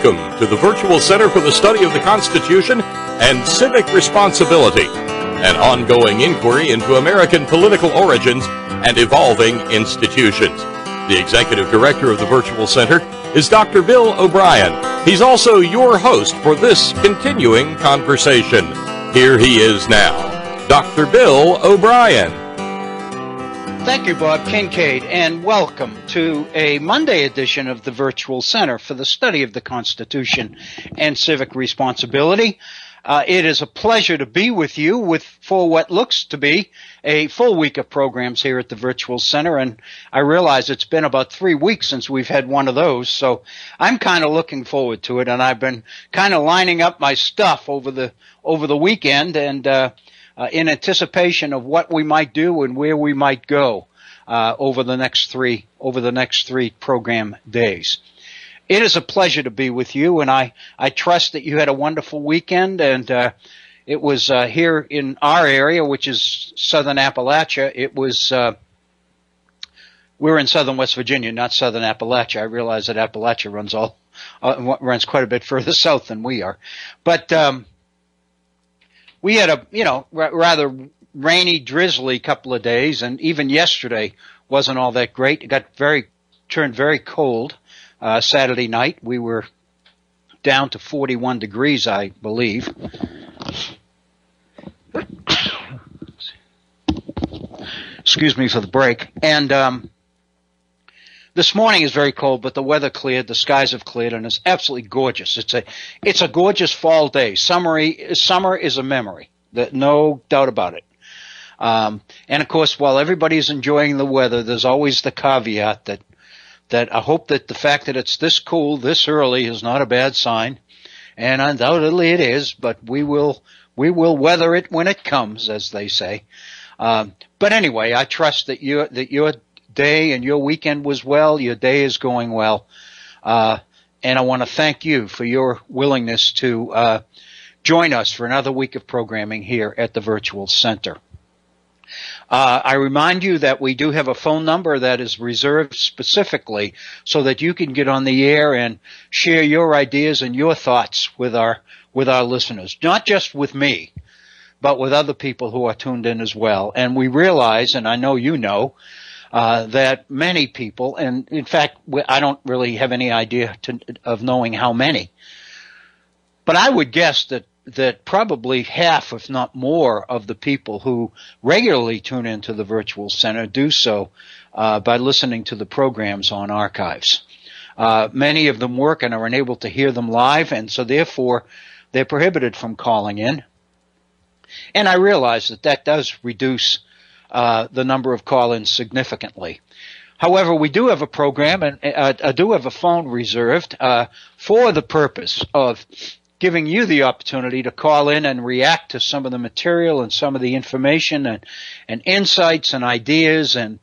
Welcome to the Virtual Center for the Study of the Constitution and Civic Responsibility, an ongoing inquiry into American political origins and evolving institutions. The Executive Director of the Virtual Center is Dr. Bill O'Brien. He's also your host for this continuing conversation. Here he is now, Dr. Bill O'Brien. Thank you, Bob Kincaid, and welcome to a Monday edition of the Virtual Center for the Study of the Constitution and Civic Responsibility. It is a pleasure to be with you for what looks to be a full week of programs here at the Virtual Center, and I realize it's been about 3 weeks since we've had one of those, so I'm kind of looking forward to it, and I've been kind of lining up my stuff over the weekend and in anticipation of what we might do and where we might go over the next three program days. It is a pleasure to be with you, and I trust that you had a wonderful weekend. And it was here in our area, which is Southern Appalachia. We're in Southern West Virginia, not Southern Appalachia. I realize that Appalachia runs quite a bit further south than we are, but we had a rather rainy, drizzly couple of days, and even yesterday wasn't all that great. It turned very cold. Saturday night we were down to 41 degrees, I believe. Excuse me for the break. And this morning is very cold, but the weather cleared, the skies have cleared, and it's absolutely gorgeous. It's a gorgeous fall day. Summer is a memory, no doubt about it. And of course, while everybody's enjoying the weather, there's always the caveat that I hope that the fact that it's this cool this early is not a bad sign, and undoubtedly it is. But we will weather it when it comes, as they say. But anyway, I trust that your day and your weekend was well. Your day is going well, and I want to thank you for your willingness to join us for another week of programming here at the Virtual Center. I remind you that we do have a phone number that is reserved specifically so that you can get on the air and share your ideas and your thoughts with our listeners, not just with me, but with other people who are tuned in as well. And we realize, and I know you know, that many people, and in fact, I don't really have any idea of knowing how many, but I would guess that probably half, if not more, of the people who regularly tune into the Virtual Center do so by listening to the programs on archives. Many of them work and are unable to hear them live, and so therefore they're prohibited from calling in. And I realize that does reduce the number of call-ins significantly. However, we do have a program, and I do have a phone reserved for the purpose of giving you the opportunity to call in and react to some of the material and some of the information and insights and ideas and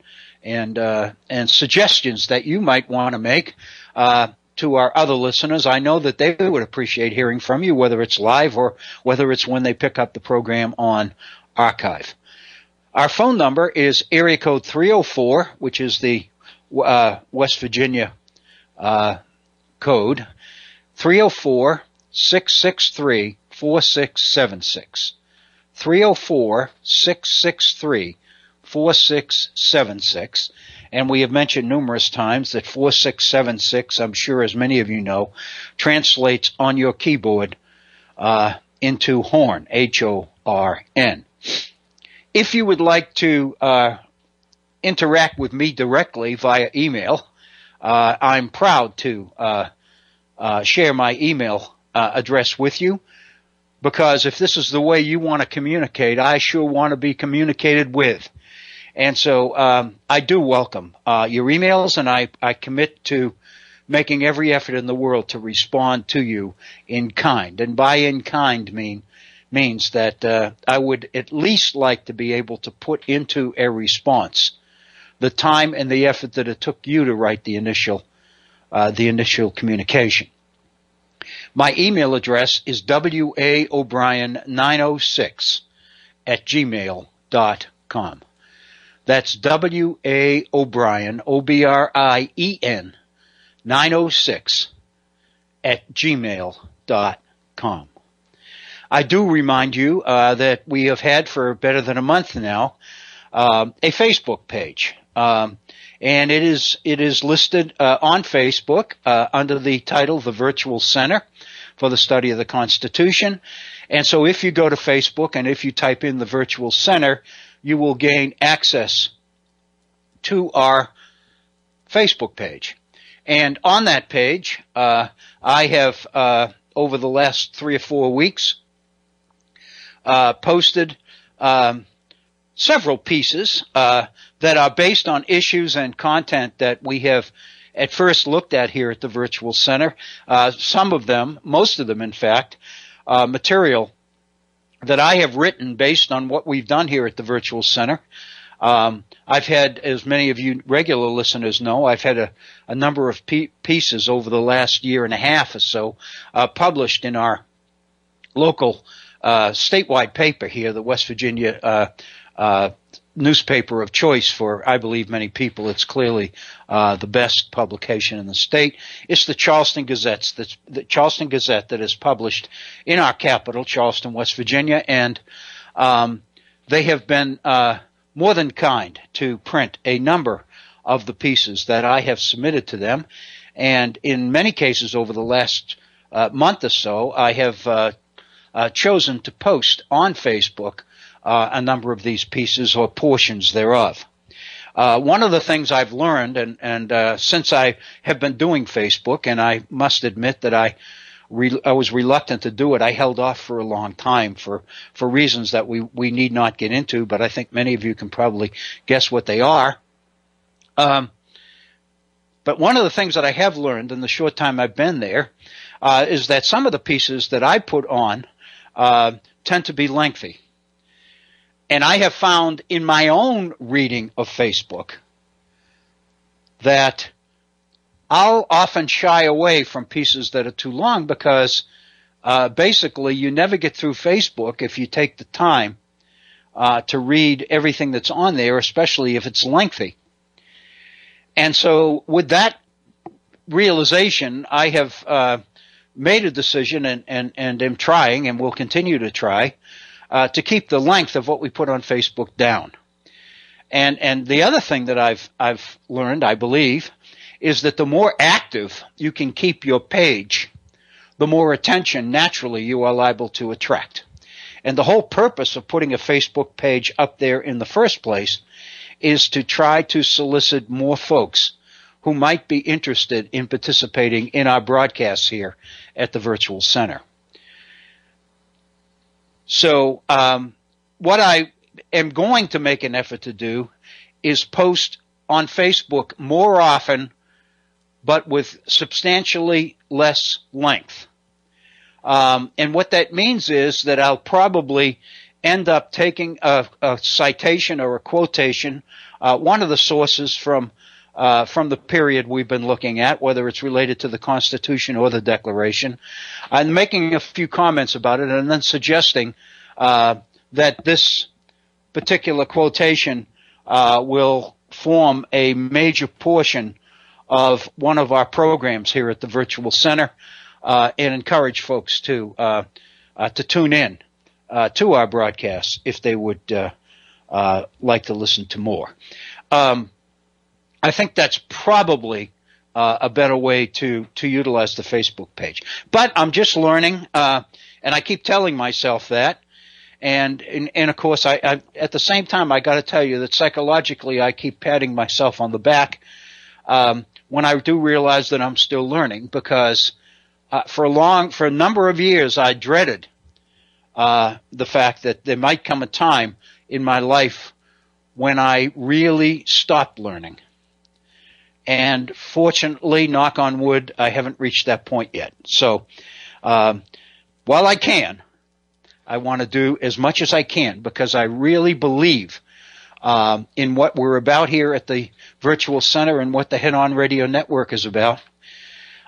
suggestions that you might want to make to our other listeners. I know that they would appreciate hearing from you, whether it's live or whether it's when they pick up the program on archive. Our phone number is area code 304, which is the West Virginia code, 304-663-4676. 304-663-4676. And we have mentioned numerous times that 4676, I'm sure as many of you know, translates on your keyboard into HORN, H-O-R-N. If you would like to interact with me directly via email, I'm proud to share my email address with you, because if this is the way you want to communicate, I sure want to be communicated with. And so I do welcome your emails, and I commit to making every effort in the world to respond to you in kind. And by in kind means that I would at least like to be able to put into a response the time and the effort that it took you to write the initial communication. My email address is waobrien906@gmail.com. That's waobrien, O-B-R-I-E-N, 906 at gmail.com. I do remind you that we have had for better than a month now a Facebook page. And it is listed on Facebook under the title The Virtual Center for the Study of the Constitution. And so if you go to Facebook and if you type in the Virtual Center, you will gain access to our Facebook page. And on that page, I have over the last 3 or 4 weeks posted several pieces that are based on issues and content that we have at first looked at here at the Virtual Center. Some of them, most of them in fact, material that I have written based on what we've done here at the Virtual Center. I've had, as many of you regular listeners know, I've had a number of pieces over the last year and a half or so published in our local statewide paper here, the West Virginia newspaper of choice for, I believe, many people. It's clearly the best publication in the state. It's the Charleston Gazette. The Charleston Gazette that is published in our capital, Charleston, West Virginia, and they have been more than kind to print a number of the pieces that I have submitted to them. And in many cases over the last month or so, I have chosen to post on Facebook a number of these pieces or portions thereof. One of the things I've learned, and since I have been doing Facebook, and I must admit that I was reluctant to do it. I held off for a long time for reasons that we need not get into, but I think many of you can probably guess what they are. But one of the things that I have learned in the short time I've been there is that some of the pieces that I put on tend to be lengthy. And I have found in my own reading of Facebook that I'll often shy away from pieces that are too long because basically you never get through Facebook if you take the time to read everything that's on there, especially if it's lengthy. And so with that realization, I have made a decision and am trying and will continue to try to keep the length of what we put on Facebook down. And the other thing that I've learned, I believe, is that the more active you can keep your page, the more attention naturally you are liable to attract. And the whole purpose of putting a Facebook page up there in the first place is to try to solicit more folks who might be interested in participating in our broadcasts here at the Virtual Center. So what I am going to make an effort to do is post on Facebook more often, but with substantially less length. And what that means is that I'll probably end up taking a citation or a quotation, one of the sources from the period we've been looking at, whether it's related to the Constitution or the Declaration, and making a few comments about it and then suggesting that this particular quotation will form a major portion of one of our programs here at the Virtual Center, and encourage folks to tune in to our broadcasts if they would like to listen to more. I think that's probably a better way to utilize the Facebook page. But I'm just learning, and I keep telling myself that. And of course, I at the same time, I got to tell you that psychologically, I keep patting myself on the back when I do realize that I'm still learning, because for a number of years, I dreaded the fact that there might come a time in my life when I really stopped learning. And fortunately, knock on wood, I haven't reached that point yet. So while I can, I want to do as much as I can, because I really believe in what we're about here at the Virtual Center and what the Head On Radio Network is about.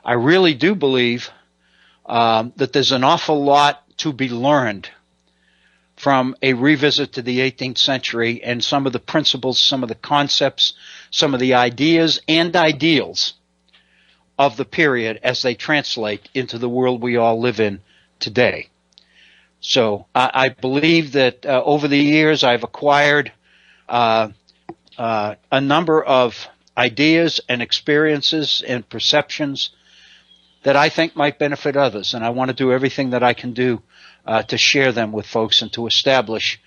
I really do believe that there's an awful lot to be learned from a revisit to the 18th century and some of the principles, some of the concepts, some of the ideas and ideals of the period as they translate into the world we all live in today. So I believe that over the years I've acquired a number of ideas and experiences and perceptions that I think might benefit others, and I want to do everything that I can do to share them with folks and to establish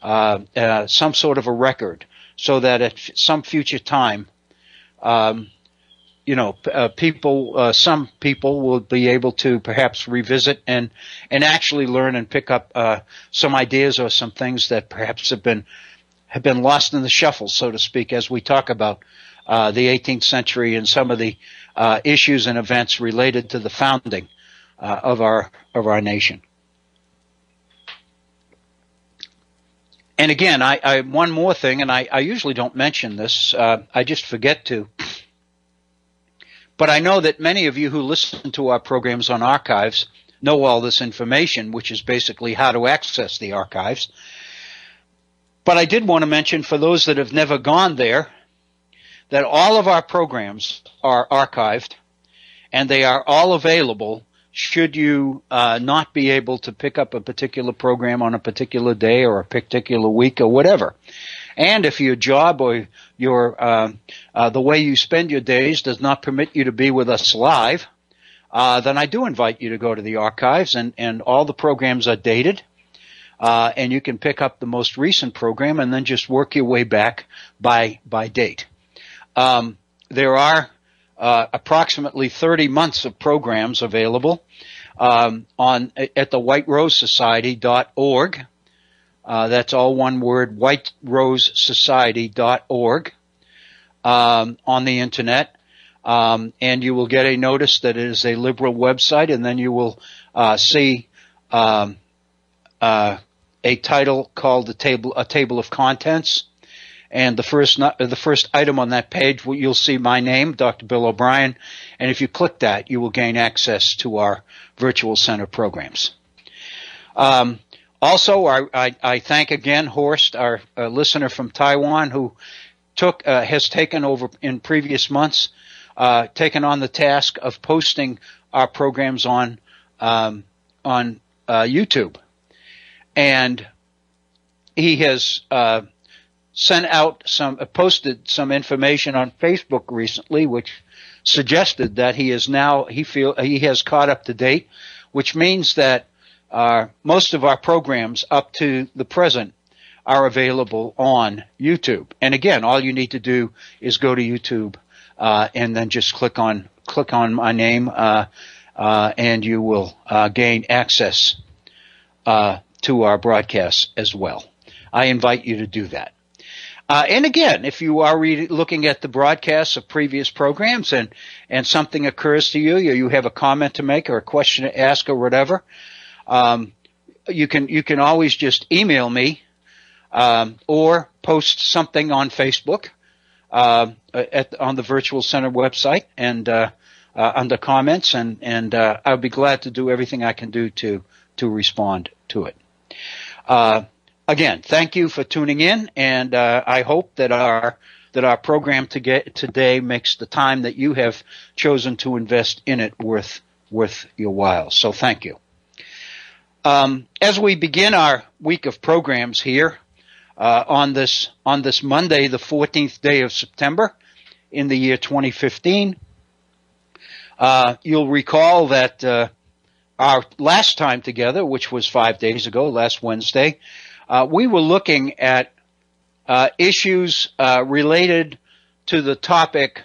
some sort of a record so that at some future time, some people will be able to perhaps revisit and actually learn and pick up some ideas or some things that perhaps have been lost in the shuffle, so to speak, as we talk about the 18th century and some of the issues and events related to the founding of our nation. And again, I one more thing, and I usually don't mention this. I just forget to. But I know that many of you who listen to our programs on archives know all this information, which is basically how to access the archives. But I did want to mention, for those that have never gone there, that all of our programs are archived, and they are all available should you not be able to pick up a particular program on a particular day or a particular week or whatever. And if your job or your the way you spend your days does not permit you to be with us live, then I do invite you to go to the archives, and all the programs are dated, and you can pick up the most recent program and then just work your way back by date. There are approximately 30 months of programs available at the whiterosesociety.org. That's all one word, whiterosesociety.org, on the internet. And you will get a notice that it is a liberal website, and then you will see a title called a table of contents. And the first item on that page, you'll see my name, Dr. Bill O'Brien, and if you click that, you will gain access to our virtual center programs. Also, I thank again Horst, our listener from Taiwan, who has taken over in previous months, taken on the task of posting our programs on YouTube, and he has posted some information on Facebook recently, which suggested that he has caught up to date, which means that most of our programs up to the present are available on YouTube. And again, all you need to do is go to YouTube and then just click on my name, and you will gain access to our broadcasts as well. I invite you to do that. And again, if you are looking at the broadcasts of previous programs and something occurs to you, or you have a comment to make or a question to ask or whatever, you can always just email me or post something on Facebook on the Virtual Center website and under comments, and I'll be glad to do everything I can do to respond to it. Again, thank you for tuning in, and I hope that our program today makes the time that you have chosen to invest in it worth your while. So thank you. As we begin our week of programs here on this Monday, the 14th day of September in the year 2015, you'll recall that our last time together, which was 5 days ago, last Wednesday, we were looking at issues related to the topic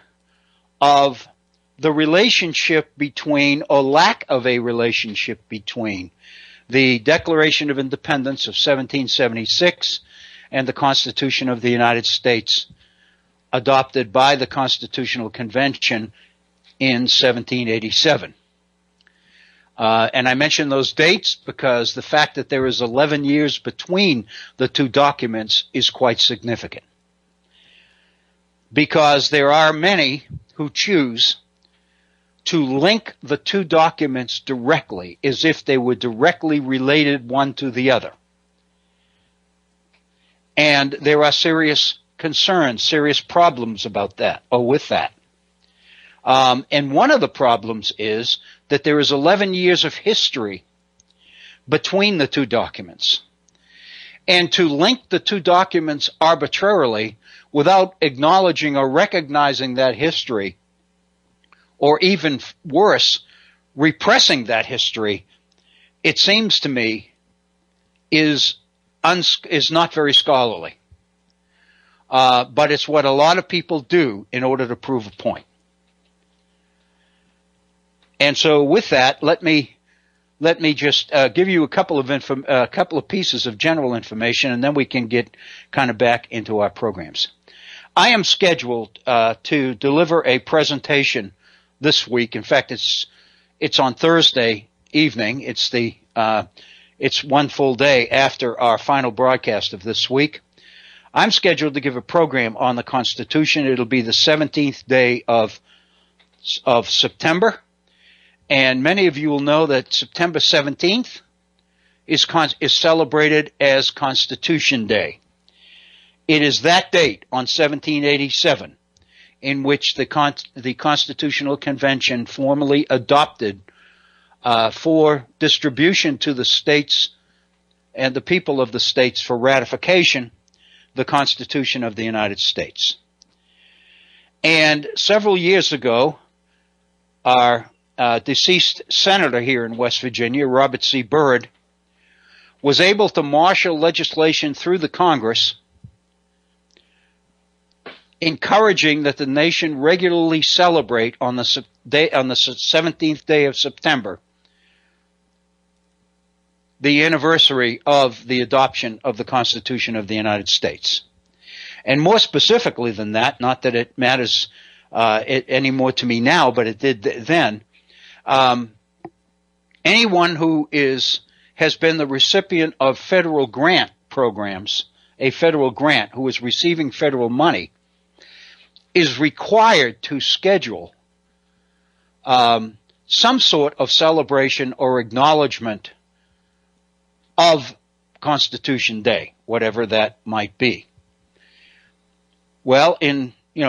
of the relationship between, or lack of a relationship between, the Declaration of Independence of 1776 and the Constitution of the United States, adopted by the Constitutional Convention in 1787. And I mention those dates because the fact that there is 11 years between the two documents is quite significant. Because there are many who choose to link the two documents directly, as if they were directly related one to the other. And there are serious concerns, serious problems about that, or with that. And one of the problems is that there is 11 years of history between the two documents. And to link the two documents arbitrarily without acknowledging or recognizing that history, or even worse, repressing that history, it seems to me is not very scholarly. But it's what a lot of people do in order to prove a point. And so with that, let me just give you a couple of pieces of general information, and then we can get kind of back into our programs. I am scheduled to deliver a presentation this week. In fact, it's on Thursday evening. It's one full day after our final broadcast of this week. I'm scheduled to give a program on the Constitution. It'll be the 17th day of September. And many of you will know that September 17th is celebrated as Constitution Day. It is that date on 1787 in which the Constitutional Convention formally adopted for distribution to the states and the people of the states for ratification the Constitution of the United States. And several years ago, our deceased senator here in West Virginia, Robert C. Byrd, was able to marshal legislation through the Congress encouraging that the nation regularly celebrate on the 17th day of September the anniversary of the adoption of the Constitution of the United States. And more specifically than that, not that it matters any more to me now, but it did then, anyone who has been the recipient of federal grant programs, a federal grant, who is receiving federal money, is required to schedule some sort of celebration or acknowledgement of Constitution Day, whatever that might be. Well,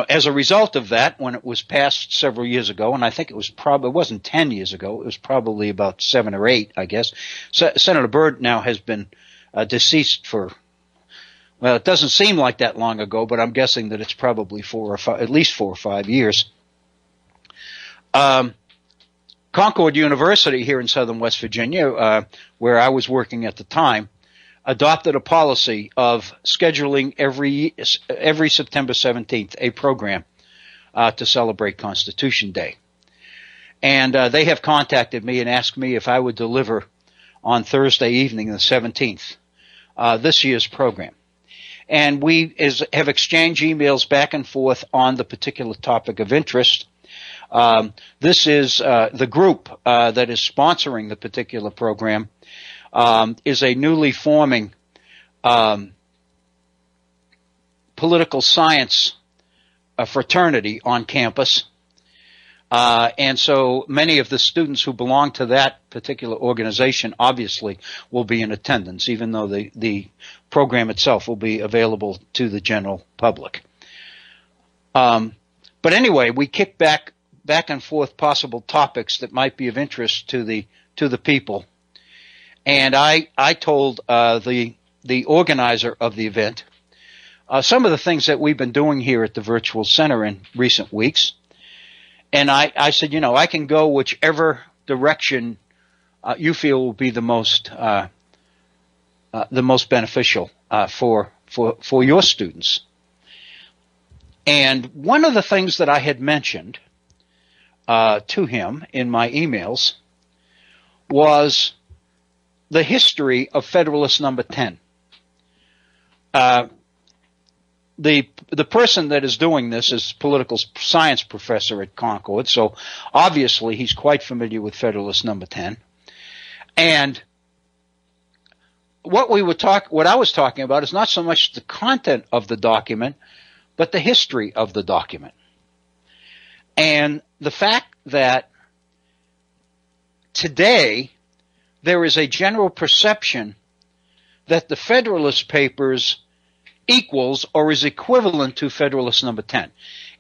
as a result of that, when it was passed several years ago, and I think it wasn't 10 years ago, it was probably about 7 or 8, I guess. Senator Byrd now has been deceased for, well, it doesn't seem like that long ago, but I'm guessing that it's probably at least 4 or 5 years. Concord University here in southern West Virginia, where I was working at the time, adopted a policy of scheduling every September 17th a program to celebrate Constitution Day. And they have contacted me and asked me if I would deliver on Thursday evening, the 17th, this year's program. And we have exchanged emails back and forth on the particular topic of interest. This is the group that is sponsoring the particular program is a newly forming political science fraternity on campus. And so many of the students who belong to that particular organization obviously will be in attendance, even though the program itself will be available to the general public. But anyway, we kick back and forth possible topics that might be of interest to the people. And I told the organizer of the event some of the things that we've been doing here at the Virtual Center in recent weeks. And I said, I can go whichever direction you feel will be the most beneficial for your students. And one of the things that I had mentioned to him in my emails was the history of Federalist Number 10. The person that is doing this is a political science professor at Concord, so obviously he's quite familiar with Federalist Number 10. And what I was talking about is not so much the content of the document, but the history of the document. And the fact that today there is a general perception that the Federalist Papers equals or is equivalent to Federalist Number 10.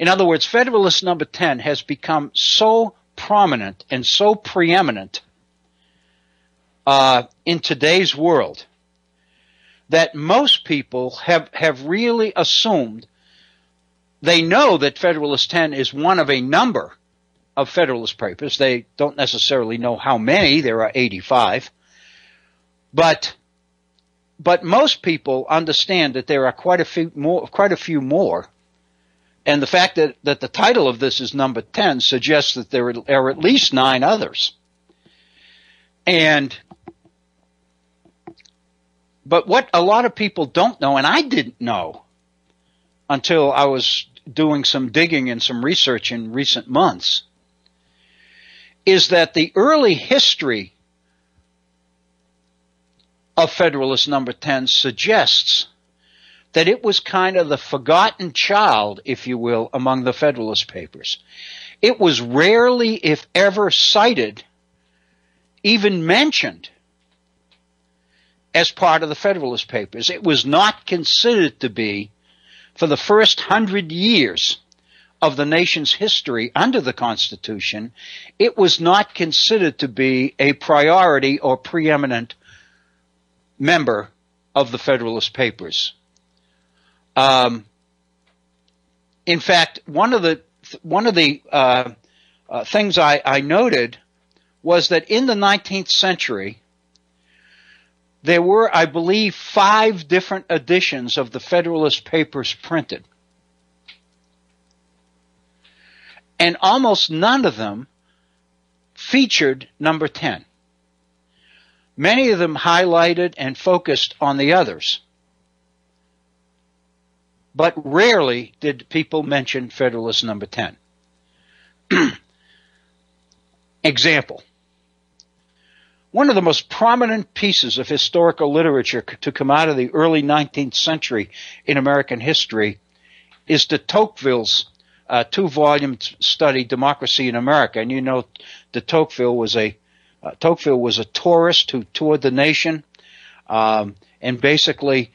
In other words, Federalist number 10 has become so prominent and so preeminent in today's world that most people have really assumed, they know that Federalist 10 is one of a number of Federalist Papers. They don't necessarily know how many. There are 85. But most people understand that there are quite a few more. And the fact that the title of this is number 10 suggests that there are at least 9 others. But what a lot of people don't know, and I didn't know until I was doing some digging and some research in recent months, is that the early history of Federalist number 10 suggests that it was kind of the forgotten child, if you will, among the Federalist Papers. It was rarely, if ever, cited, even mentioned, as part of the Federalist Papers. It was not considered to be, for the first 100 years of the nation's history under the Constitution, it was not considered to be a priority or preeminent member of the Federalist Papers. In fact, one of the things I noted was that in the 19th century, there were, I believe, 5 different editions of the Federalist Papers printed. And almost none of them featured number 10. Many of them highlighted and focused on the others. But rarely did people mention Federalist number 10. Example. One of the most prominent pieces of historical literature to come out of the early 19th century in American history is de Tocqueville's 2-volume study, Democracy in America. And you know, de Tocqueville was a tourist who toured the nation and basically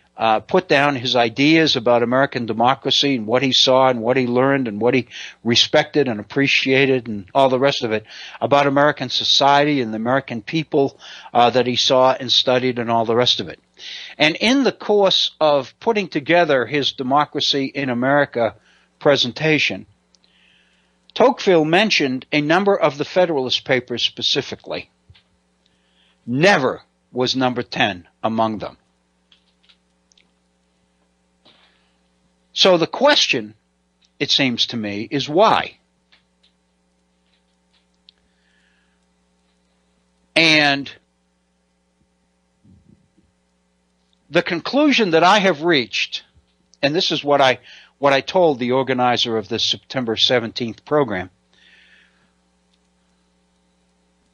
put down his ideas about American democracy and what he saw and what he learned and what he respected and appreciated and all the rest of it about American society and the American people that he saw and studied and all the rest of it. And in the course of putting together his Democracy in America presentation, Tocqueville mentioned a number of the Federalist Papers specifically. Never was number 10 among them. So the question, it seems to me, is why? And the conclusion that I have reached, and this is what I told the organizer of this September 17th program,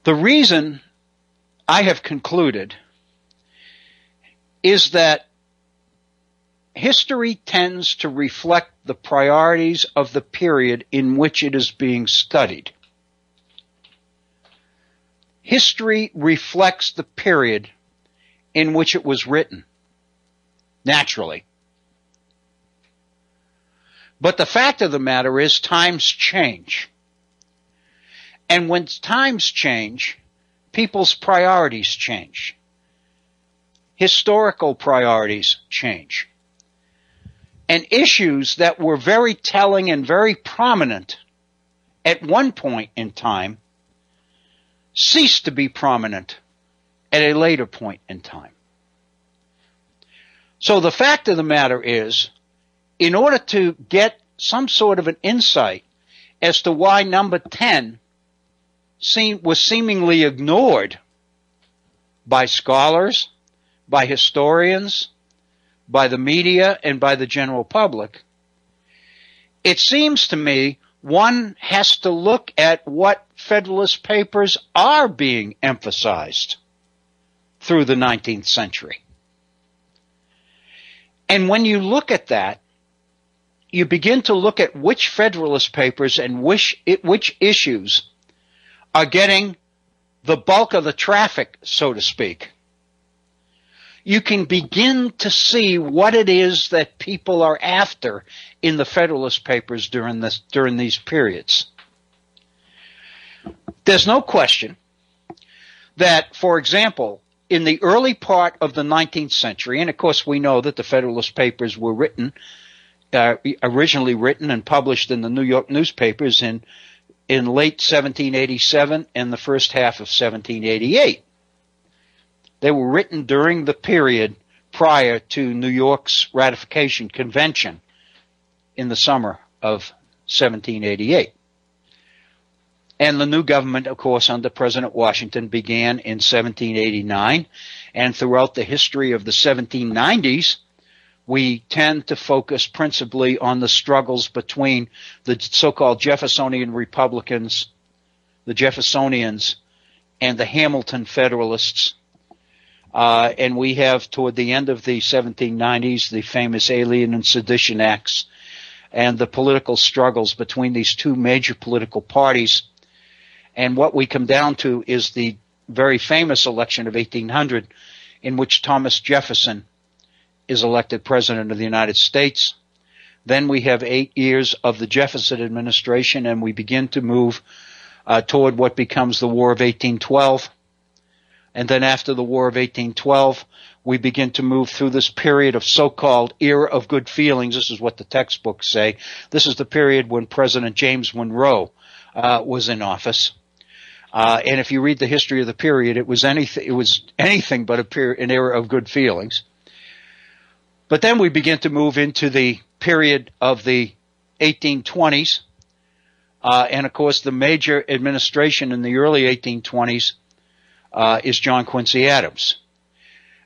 the reason I have concluded is that history tends to reflect the priorities of the period in which it is being studied. History reflects the period in which it was written, naturally. But the fact of the matter is times change. And when times change, people's priorities change. Historical priorities change. And issues that were very telling and very prominent at one point in time cease to be prominent at a later point in time. So the fact of the matter is, in order to get some sort of an insight as to why number 10 was seemingly ignored by scholars, by historians, by the media, and by the general public, it seems to me one has to look at what Federalist Papers are being emphasized through the 19th century. And when you look at that, you begin to look at which Federalist Papers and which issues are getting the bulk of the traffic, so to speak. you can begin to see what it is that people are after in the Federalist Papers during these periods. There's no question that, for example, in the early part of the 19th century, and of course we know that the Federalist Papers were originally written and published in the New York newspapers in late 1787 and the first half of 1788. They were written during the period prior to New York's ratification convention in the summer of 1788. And the new government, of course, under President Washington began in 1789. And throughout the history of the 1790s, we tend to focus principally on the struggles between the so-called Jeffersonian Republicans, the Jeffersonians, and the Hamilton Federalists. And we have, toward the end of the 1790s, the famous Alien and Sedition Acts and the political struggles between these two major political parties. And what we come down to is the very famous election of 1800, in which Thomas Jefferson is elected President of the United States. Then we have 8 years of the Jefferson administration, and we begin to move toward what becomes the War of 1812. And then after the War of 1812, we begin to move through this period of so-called era of good feelings. This is what the textbooks say. This is the period when President James Monroe was in office. And if you read the history of the period, it was anything but an era of good feelings. But then we begin to move into the period of the 1820s. And of course, the major administration in the early 1820s is John Quincy Adams.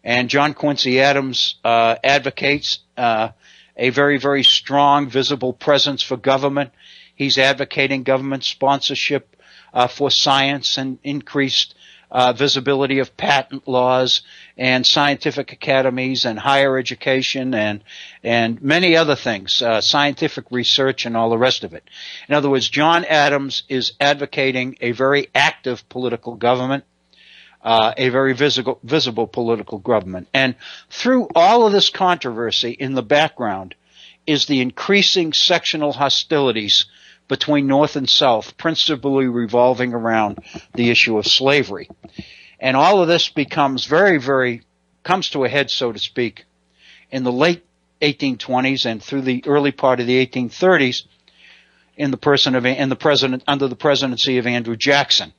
And John Quincy Adams advocates a very, very strong, visible presence for government. He's advocating government sponsorship for science and increased visibility of patent laws and scientific academies and higher education and many other things, scientific research and all the rest of it. In other words, John Adams is advocating a very active political government, a very visible political government. And through all of this controversy in the background is the increasing sectional hostilities between North and South, principally revolving around the issue of slavery. And all of this becomes comes to a head, so to speak, in the late 1820s and through the early part of the 1830s under the presidency of Andrew Jackson.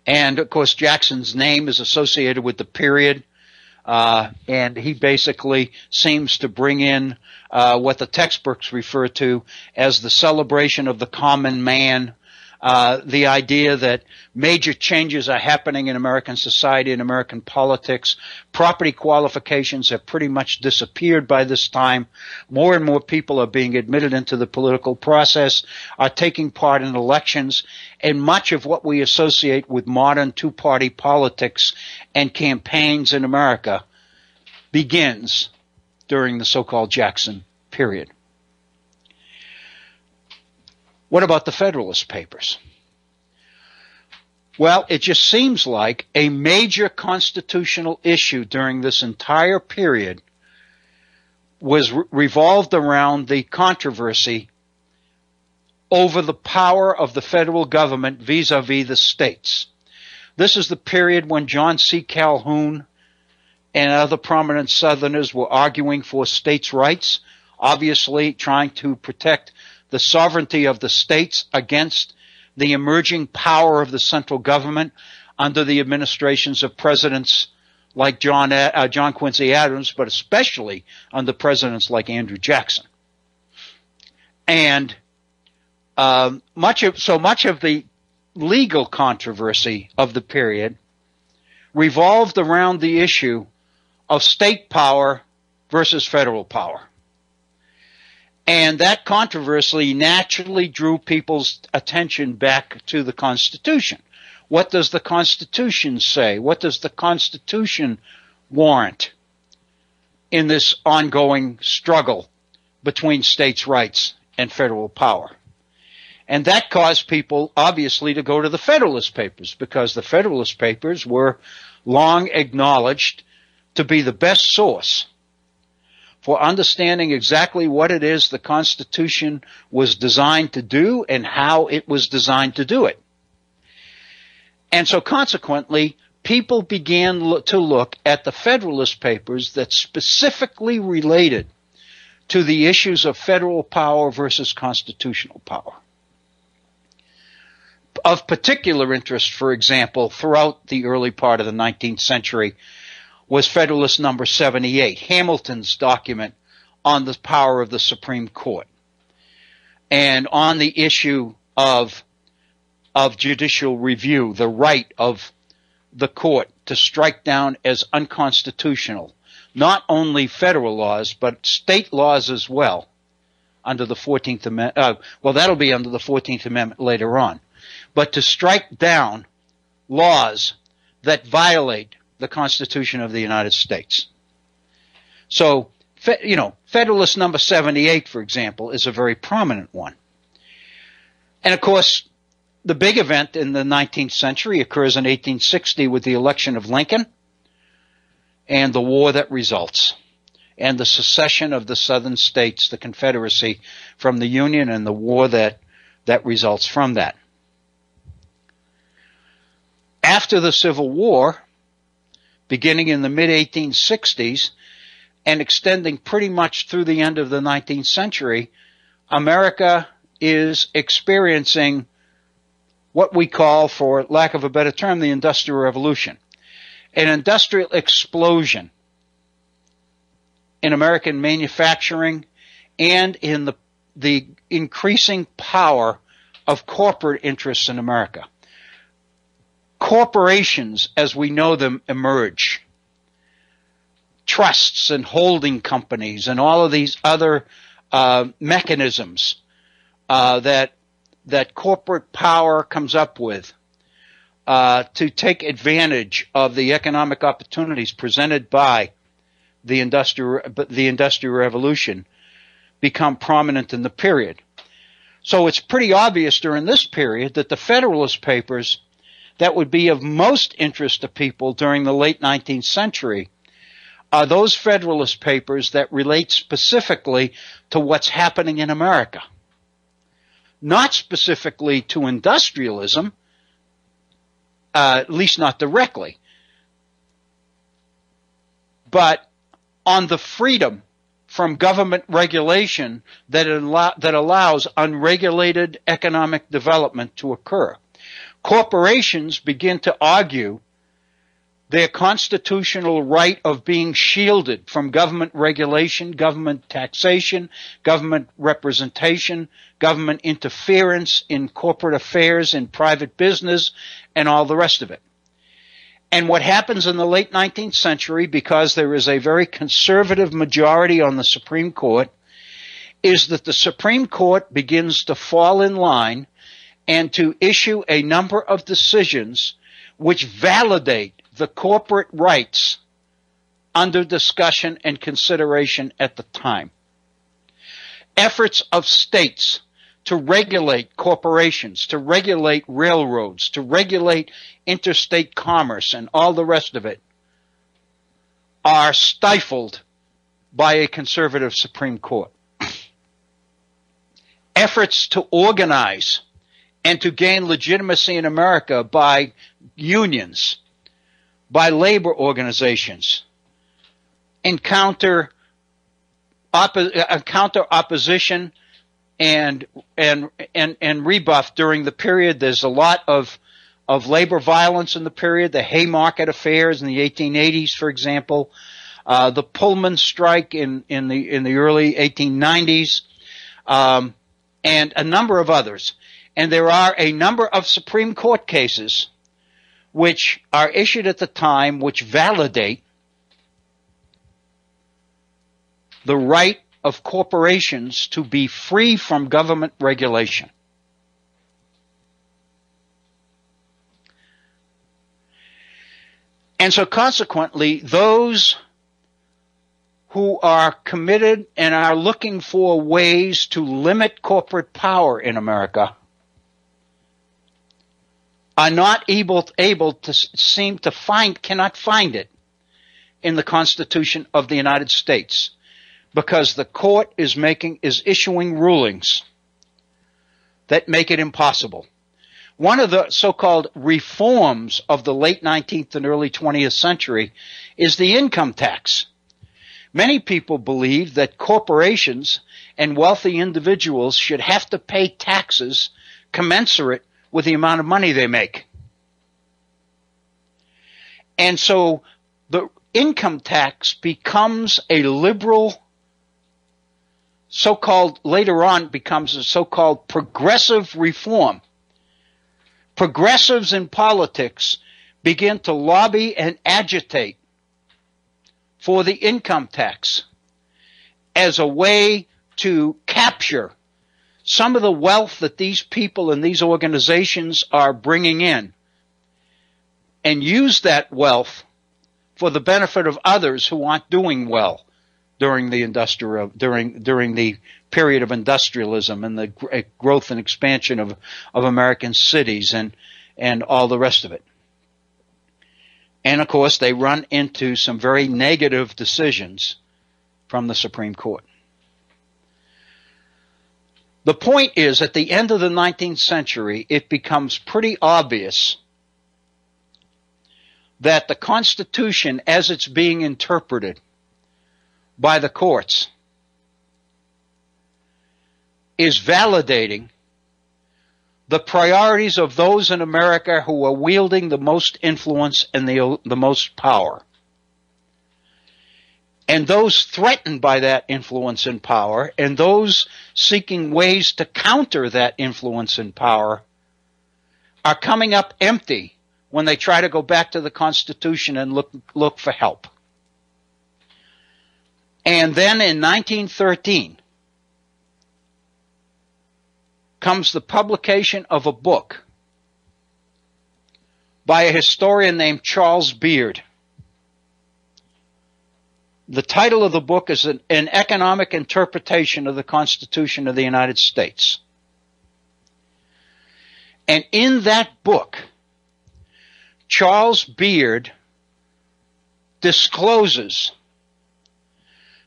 And of course, Jackson's name is associated with the period, and he basically seems to bring in what the textbooks refer to as the celebration of the common man, the idea that major changes are happening in American society and American politics. Property qualifications have pretty much disappeared by this time. More and more people are being admitted into the political process, are taking part in elections, and much of what we associate with modern two-party politics and campaigns in America begins during the so-called Jackson period. What about the Federalist Papers? Well, it just seems like a major constitutional issue during this entire period was revolved around the controversy over the power of the federal government vis-a-vis the states. This is the period when John C. Calhoun and other prominent Southerners were arguing for states' rights, obviously trying to protect the sovereignty of the states against the emerging power of the central government under the administrations of presidents like John Quincy Adams, but especially under presidents like Andrew Jackson. And much of the legal controversy of the period revolved around the issue of state power versus federal power. And that controversy naturally drew people's attention back to the Constitution. What does the Constitution say? What does the Constitution warrant in this ongoing struggle between states' rights and federal power? And that caused people, obviously, to go to the Federalist Papers, because the Federalist Papers were long acknowledged to be the best source for understanding exactly what it is the Constitution was designed to do and how it was designed to do it. And so consequently, people began to look at the Federalist Papers that specifically related to the issues of federal power versus constitutional power. Of particular interest, for example, throughout the early part of the 19th century was Federalist number 78, Hamilton's document on the power of the Supreme Court and on the issue of judicial review, the right of the court to strike down as unconstitutional not only federal laws but state laws as well under the 14th Amendment. Well, that'll be under the 14th Amendment later on. But to strike down laws that violate the Constitution of the United States. So, Federalist number 78, for example, is a very prominent one. And of course, the big event in the 19th century occurs in 1860 with the election of Lincoln and the war that results, and the secession of the southern states, the Confederacy, from the Union, and the war that results from that. After the Civil War, beginning in the mid-1860s and extending pretty much through the end of the 19th century, America is experiencing what we call, for lack of a better term, the Industrial Revolution. An industrial explosion in American manufacturing and in the increasing power of corporate interests in America. Corporations, as we know them, emerge. Trusts and holding companies and all of these other mechanisms that corporate power comes up with to take advantage of the economic opportunities presented by the Industrial Revolution become prominent in the period. So it's pretty obvious during this period that the Federalist Papers that would be of most interest to people during the late 19th century are those Federalist Papers that relate specifically to what's happening in America. Not specifically to industrialism, at least not directly, but on the freedom from government regulation that allows unregulated economic development to occur. Corporations begin to argue their constitutional right of being shielded from government regulation, government taxation, government representation, government interference in corporate affairs, in private business, and all the rest of it. And what happens in the late 19th century, because there is a very conservative majority on the Supreme Court, is that the Supreme Court begins to fall in line and to issue a number of decisions which validate the corporate rights under discussion and consideration at the time. Efforts of states to regulate corporations, to regulate railroads, to regulate interstate commerce and all the rest of it are stifled by a conservative Supreme Court. Efforts to organize and to gain legitimacy in America by unions, by labor organizations, encounter opposition and rebuff during the period. There's a lot of labor violence in the period, the Haymarket affairs in the 1880s, for example, the Pullman strike in the early 1890s, and a number of others. And there are a number of Supreme Court cases which are issued at the time which validate the right of corporations to be free from government regulation. And so consequently, those who are committed and are looking for ways to limit corporate power in America are not able to seem to cannot find it in the Constitution of the United States, because the court is issuing rulings that make it impossible. One of the so-called reforms of the late 19th and early 20th century is the income tax. Many people believe that corporations and wealthy individuals should have to pay taxes commensurate with the amount of money they make. And so the income tax becomes a liberal, later on becomes a so-called progressive reform. Progressives in politics begin to lobby and agitate for the income tax as a way to capture some of the wealth that these people and these organizations are bringing in, and use that wealth for the benefit of others who aren't doing well during the during the period of industrialism and the growth and expansion of American cities and all the rest of it. And of course, they run into some very negative decisions from the Supreme Court. The point is, at the end of the 19th century, it becomes pretty obvious that the Constitution, as it's being interpreted by the courts, is validating the priorities of those in America who are wielding the most influence and the most power. And those threatened by that influence and power, and those seeking ways to counter that influence and power, are coming up empty when they try to go back to the Constitution and look for help. And then in 1913 comes the publication of a book by a historian named Charles Beard. The title of the book is an Economic Interpretation of the Constitution of the United States. And in that book, Charles Beard discloses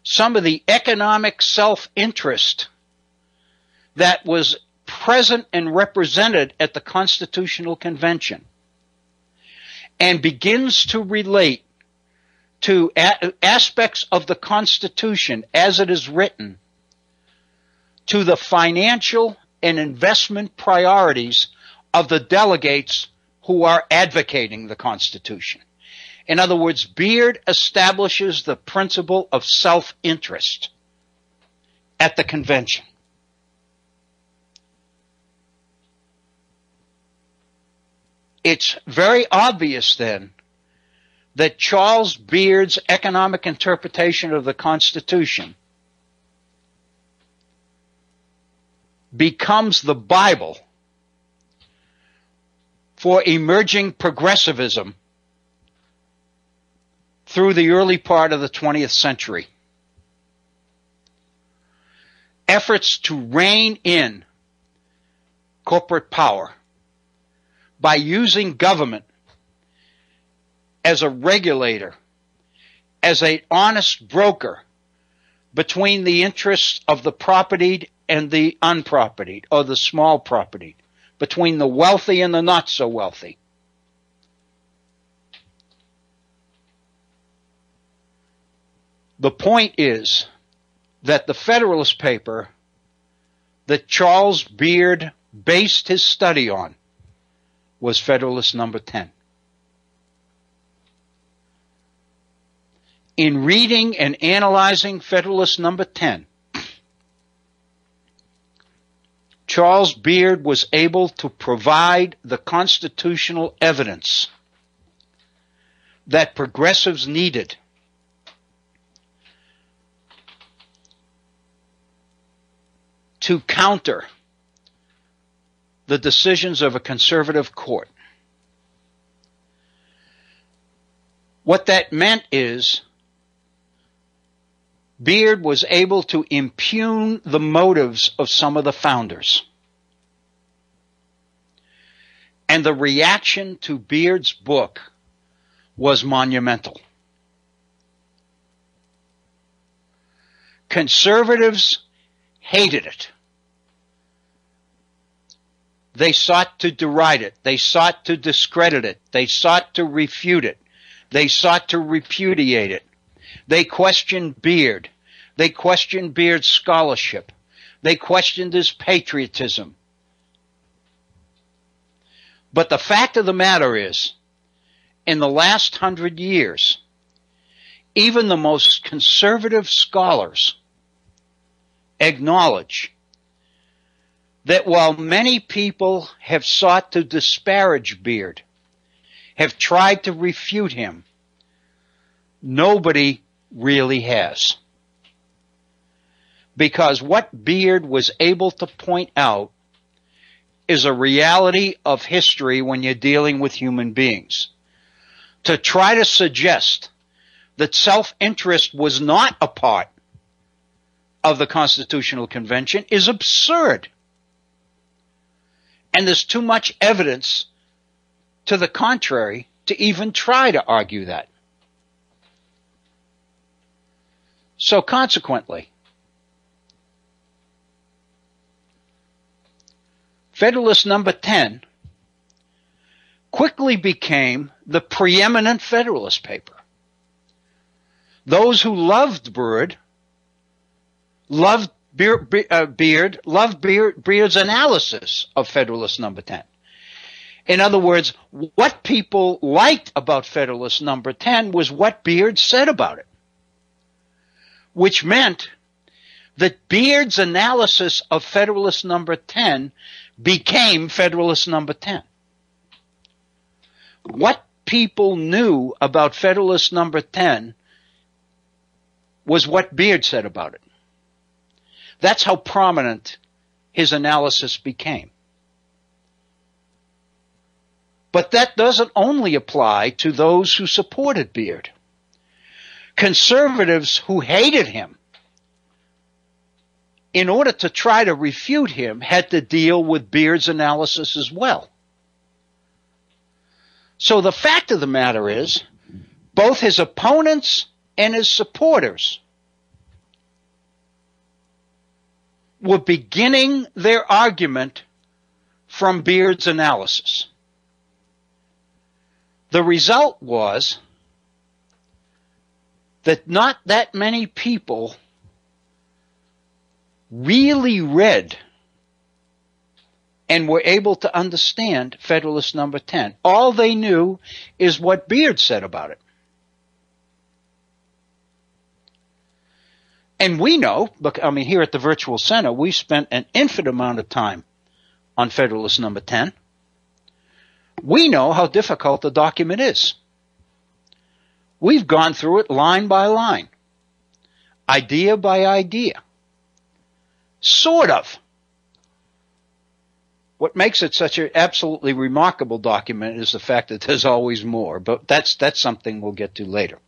some of the economic self-interest that was present and represented at the Constitutional Convention, and begins to relate to aspects of the Constitution as it is written to the financial and investment priorities of the delegates who are advocating the Constitution. In other words, Beard establishes the principle of self-interest at the convention. It's very obvious then that Charles Beard's economic interpretation of the Constitution becomes the Bible for emerging progressivism through the early part of the 20th century. Efforts to rein in corporate power by using government as a regulator, as an honest broker between the interests of the propertied and the unpropertied, or the small propertied, between the wealthy and the not so wealthy. The point is that the Federalist paper that Charles Beard based his study on was Federalist number 10. In reading and analyzing Federalist number 10, Charles Beard was able to provide the constitutional evidence that progressives needed to counter the decisions of a conservative court. What that meant is Beard was able to impugn the motives of some of the founders And the reaction to Beard's book was monumental. Conservatives hated it. They sought to deride it. They sought to discredit it. They sought to refute it. They sought to repudiate it. They questioned Beard. They questioned Beard's scholarship. They questioned his patriotism. But the fact of the matter is, in the last 100 years, even the most conservative scholars acknowledge that while many people have sought to disparage Beard, have tried to refute him, nobody really has. Because what Beard was able to point out is a reality of history when you're dealing with human beings. To try to suggest that self-interest was not a part of the Constitutional Convention is absurd. And there's too much evidence to the contrary to even try to argue that. So consequently, Federalist Number 10 quickly became the preeminent Federalist paper. Those who loved Beard's analysis of Federalist Number 10. In other words, what people liked about Federalist Number 10 was what Beard said about it, which meant that Beard's analysis of Federalist Number 10 became Federalist Number 10. What people knew about Federalist Number 10 was what Beard said about it. That's how prominent his analysis became. But that doesn't only apply to those who supported Beard. Conservatives who hated him, in order to try to refute him, had to deal with Beard's analysis as well. So the fact of the matter is, both his opponents and his supporters were beginning their argument from Beard's analysis. The result was that not that many people really read and were able to understand Federalist Number 10. All they knew is what Beard said about it. And we know, here at the Virtual Center, we spent an infinite amount of time on Federalist Number 10. We know how difficult the document is. We've gone through it line by line, idea by idea. Sort of. What makes it such an absolutely remarkable document is the fact that there's always more, but that's something we'll get to later.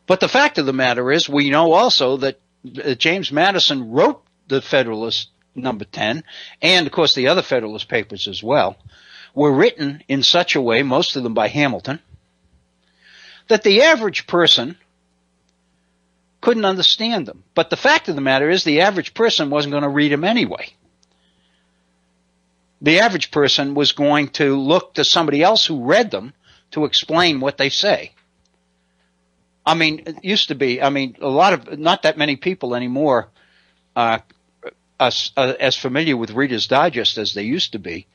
But the fact of the matter is, we know also that James Madison wrote the Federalist Number 10, and of course the other Federalist papers as well, were written in such a way, most of them by Hamilton, that the average person couldn't understand them. But the fact of the matter is, the average person wasn't going to read them anyway. The average person was going to look to somebody else who read them to explain what they say. It used to be, not that many people anymore are as familiar with Reader's Digest as they used to be.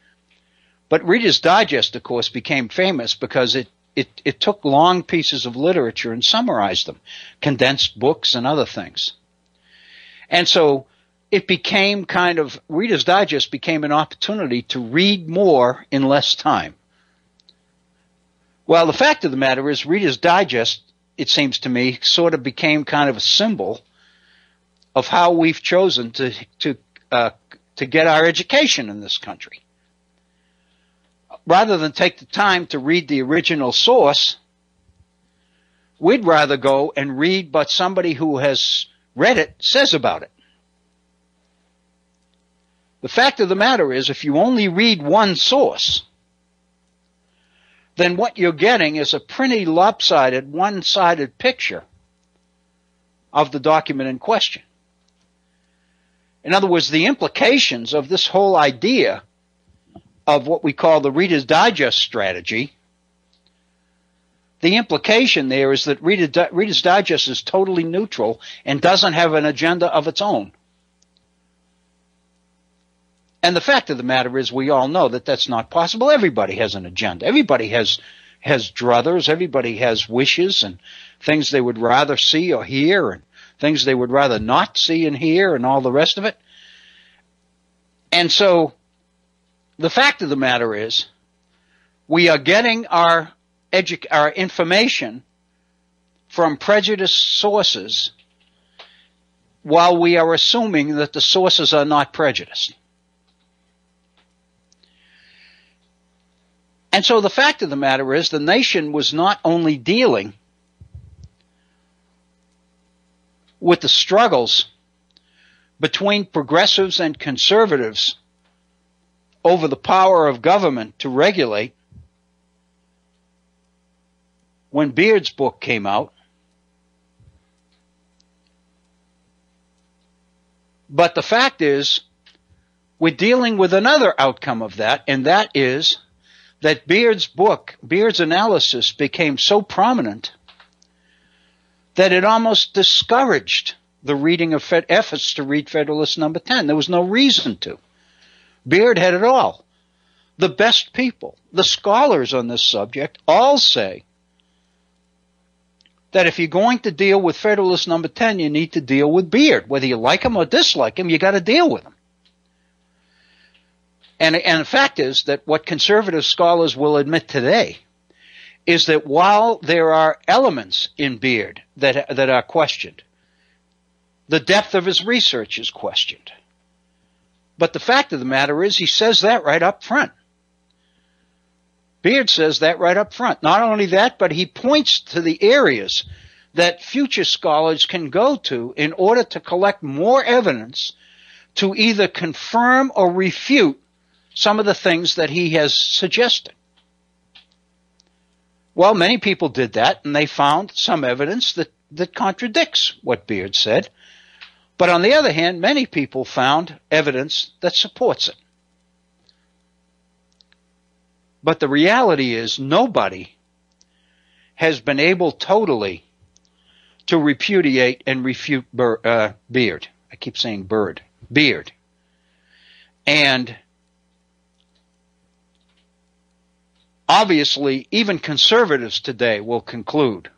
But Reader's Digest, of course, became famous because it took long pieces of literature and summarized them, condensed books and other things. And so it became Reader's Digest became an opportunity to read more in less time. Well, the fact of the matter is, Reader's Digest, it seems to me, sort of became kind of a symbol of how we've chosen to get our education in this country. Rather than take the time to read the original source, we'd rather go and read what somebody who has read it says about it. The fact of the matter is, if you only read one source, then what you're getting is a pretty lopsided, one-sided picture of the document in question. In other words, the implications of this whole idea of what we call the Reader's Digest strategy, the implication there is that Reader's Digest is totally neutral and doesn't have an agenda of its own. And the fact of the matter is, we all know that that's not possible. Everybody has an agenda. Everybody has druthers. Everybody has wishes and things they would rather see or hear and things they would rather not see and hear and all the rest of it. And so the fact of the matter is, we are getting our information from prejudiced sources while we are assuming that the sources are not prejudiced. And so the fact of the matter is, the nation was not only dealing with the struggles between progressives and conservatives over the power of government to regulate when Beard's book came out, but the fact is, we're dealing with another outcome of that, and that is that Beard's book, Beard's analysis, became so prominent that it almost discouraged the reading of efforts to read Federalist Number 10. There was no reason to. Beard had it all. The best people, the scholars on this subject, all say that if you're going to deal with Federalist Number 10, you need to deal with Beard. Whether you like him or dislike him, you got to deal with him. And the fact is that what conservative scholars will admit today is that while there are elements in Beard that are questioned, the depth of his research is questioned. But the fact of the matter is, he says that right up front. Beard says that right up front. Not only that, but he points to the areas that future scholars can go to in order to collect more evidence to either confirm or refute some of the things that he has suggested. Well, many people did that, and they found some evidence that contradicts what Beard said. But on the other hand, many people found evidence that supports it. But the reality is, nobody has been able totally to repudiate and refute Beard. I keep saying Bird. Beard. And obviously, even conservatives today will conclude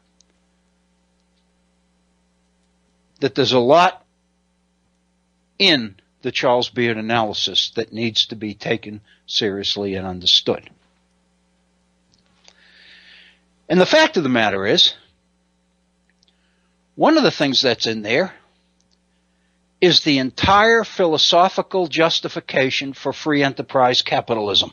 that there's a lot in the Charles Beard analysis that needs to be taken seriously and understood. And the fact of the matter is, one of the things that's in there is the entire philosophical justification for free enterprise capitalism.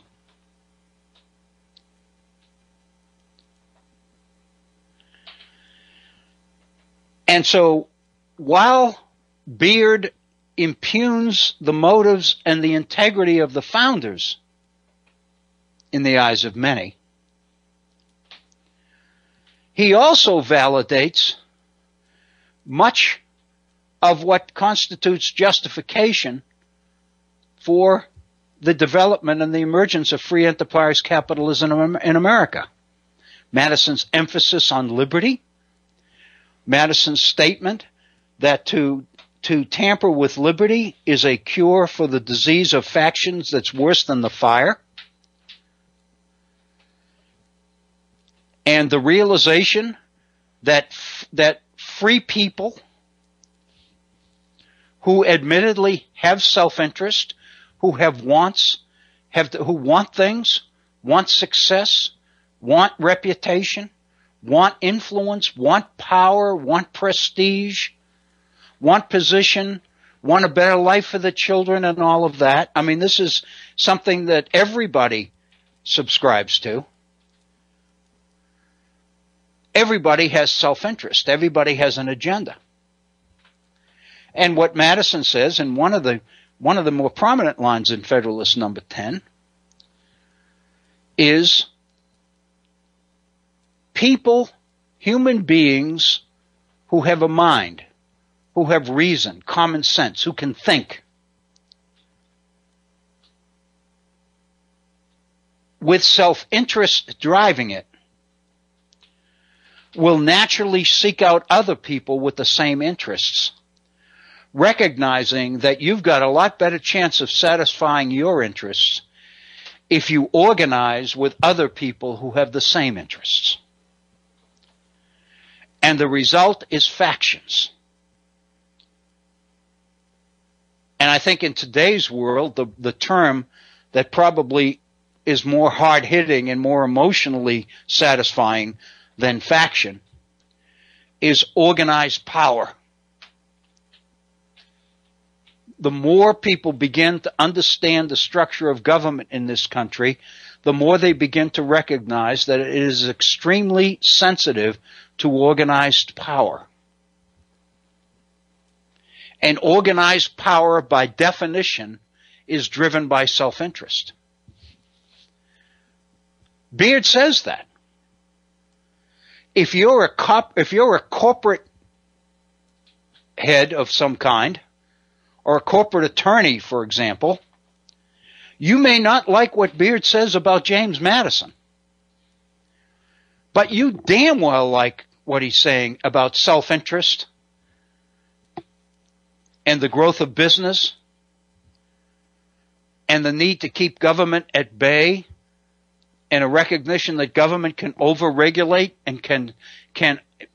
And so, while Beard impugns the motives and the integrity of the founders in the eyes of many, he also validates much of what constitutes justification for the development and the emergence of free enterprise capitalism in America. Madison's emphasis on liberty, Madison's statement that to tamper with liberty is a cure for the disease of factions that's worse than the fire, and the realization that free people who admittedly have self-interest, who have wants, who want things, want success, want reputation, want influence, want power, want prestige, want position, want a better life for the children and all of that. I mean, this is something that everybody subscribes to. Everybody has self-interest. Everybody has an agenda. And what Madison says, and one of the one of the more prominent lines in Federalist number 10 is people, human beings who have a mind, who have reason, common sense, who can think, with self-interest driving it, will naturally seek out other people with the same interests, recognizing that you've got a lot better chance of satisfying your interests if you organize with other people who have the same interests. And the result is factions. And I think in today's world, the term that probably is more hard-hitting and more emotionally satisfying than faction is organized power. The more people begin to understand the structure of government in this country, the more they begin to recognize that it is extremely sensitive to organized power. And organized power, by definition, is driven by self-interest. Beard says that. If you're a corporate head of some kind, or a corporate attorney, for example, you may not like what Beard says about James Madison, but you damn well like what he's saying about self-interest and the growth of business and the need to keep government at bay, and a recognition that government can overregulate and can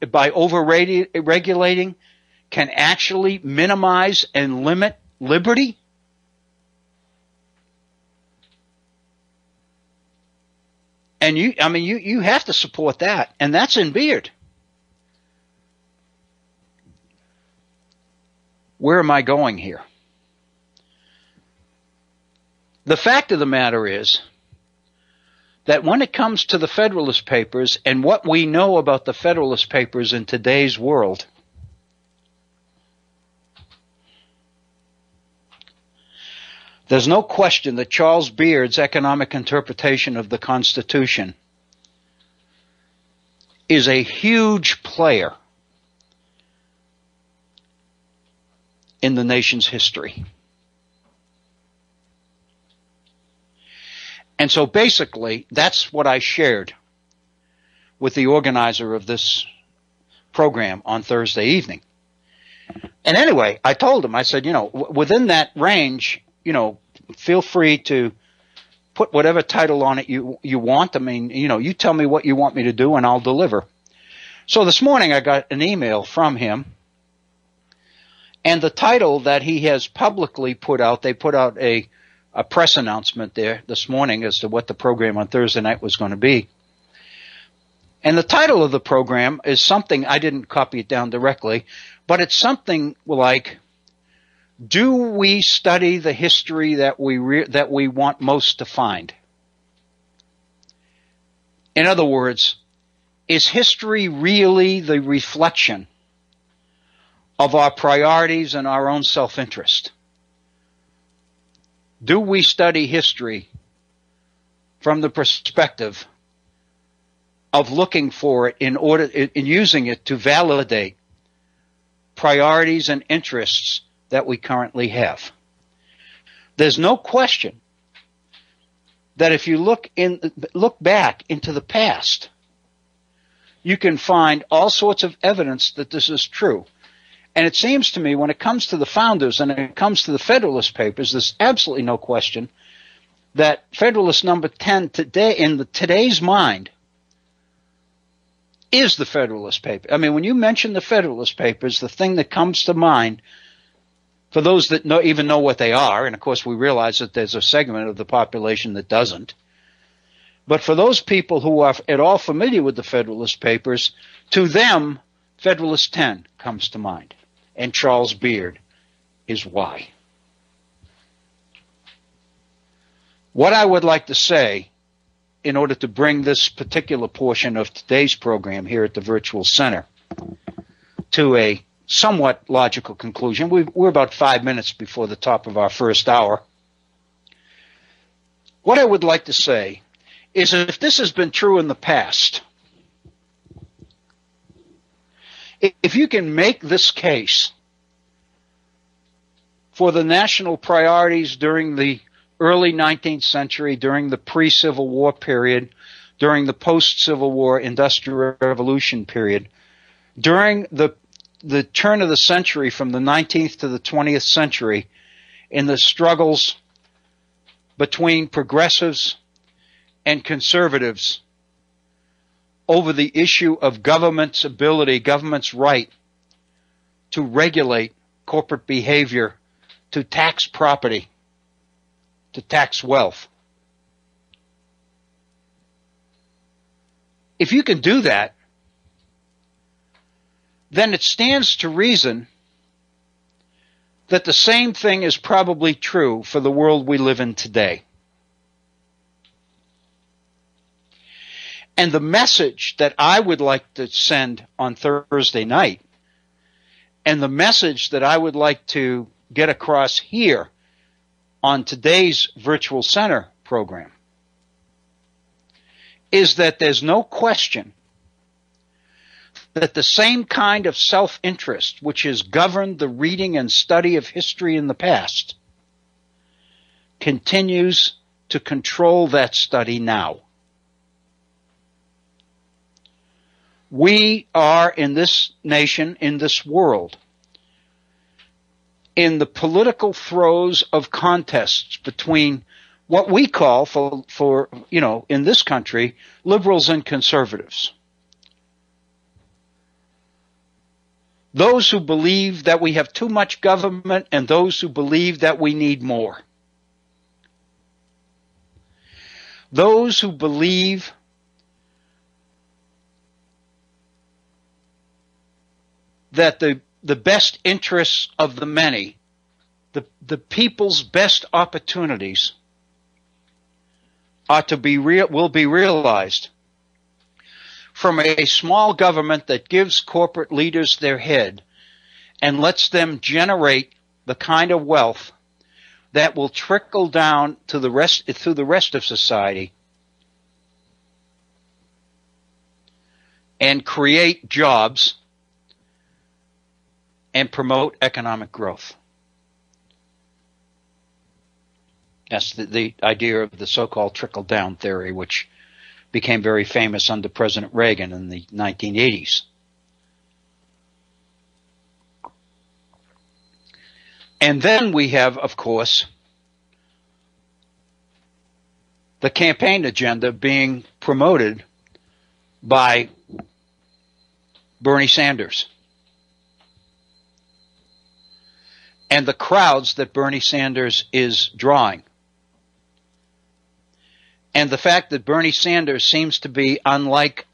by overregulating can actually minimize and limit liberty. And you have to support that, and that's in Beard. Where am I going here? The fact of the matter is that when it comes to the Federalist Papers and what we know about the Federalist Papers in today's world, there's no question that Charles Beard's economic interpretation of the Constitution is a huge player in the nation's history. And so basically, that's what I shared with the organizer of this program on Thursday evening. And anyway, I told him, I said, within that range, feel free to put whatever title on it you want. I mean, you tell me what you want me to do and I'll deliver. So this morning I got an email from him, and the title that he has publicly put out, they put out a press announcement there this morning as to what the program on Thursday night was going to be. And the title of the program is something, I didn't copy it down directly, but it's something like, do we study the history that we want most to find? In other words, is history really the reflection of our priorities and our own self-interest? Do we study history from the perspective of looking for it in using it to validate priorities and interests that we currently have? There's no question that if you look back into the past, you can find all sorts of evidence that this is true. And it seems to me when it comes to the founders and it comes to the Federalist Papers, there's absolutely no question that Federalist number 10 today, in today's mind, is the Federalist Paper. I mean, when you mention the Federalist Papers, the thing that comes to mind, for those that even know what they are, and of course we realize that there's a segment of the population that doesn't, but for those people who are at all familiar with the Federalist Papers, to them, Federalist 10 comes to mind. And Charles Beard is why. What I would like to say, in order to bring this particular portion of today's program here at the Virtual Center to a somewhat logical conclusion. We're about 5 minutes before the top of our first hour. What I would like to say is that if this has been true in the past, if you can make this case for the national priorities during the early 19th century, during the pre-Civil War period, during the post-Civil War Industrial Revolution period, during the turn of the century from the 19th to the 20th century, in the struggles between progressives and conservatives over the issue of government's ability, government's right to regulate corporate behavior, to tax property, to tax wealth. If you can do that, then it stands to reason that the same thing is probably true for the world we live in today. And the message that I would like to send on Thursday night, and the message that I would like to get across here on today's Virtual Center program, is that there's no question that the same kind of self-interest which has governed the reading and study of history in the past continues to control that study now. We are in this nation, in this world, in the political throes of contests between what we call for in this country, liberals and conservatives. Those who believe that we have too much government and those who believe that we need more. Those who believe that the best interests of the many, the people's best opportunities will be realized from a small government that gives corporate leaders their head and lets them generate the kind of wealth that will trickle down to the rest through the rest of society and create jobs and promote economic growth. That's the idea of the so-called trickle-down theory, which became very famous under President Reagan in the 1980s. And then we have, of course, the campaign agenda being promoted by Bernie Sanders and the crowds that Bernie Sanders is drawing. And the fact that Bernie Sanders seems to be unlike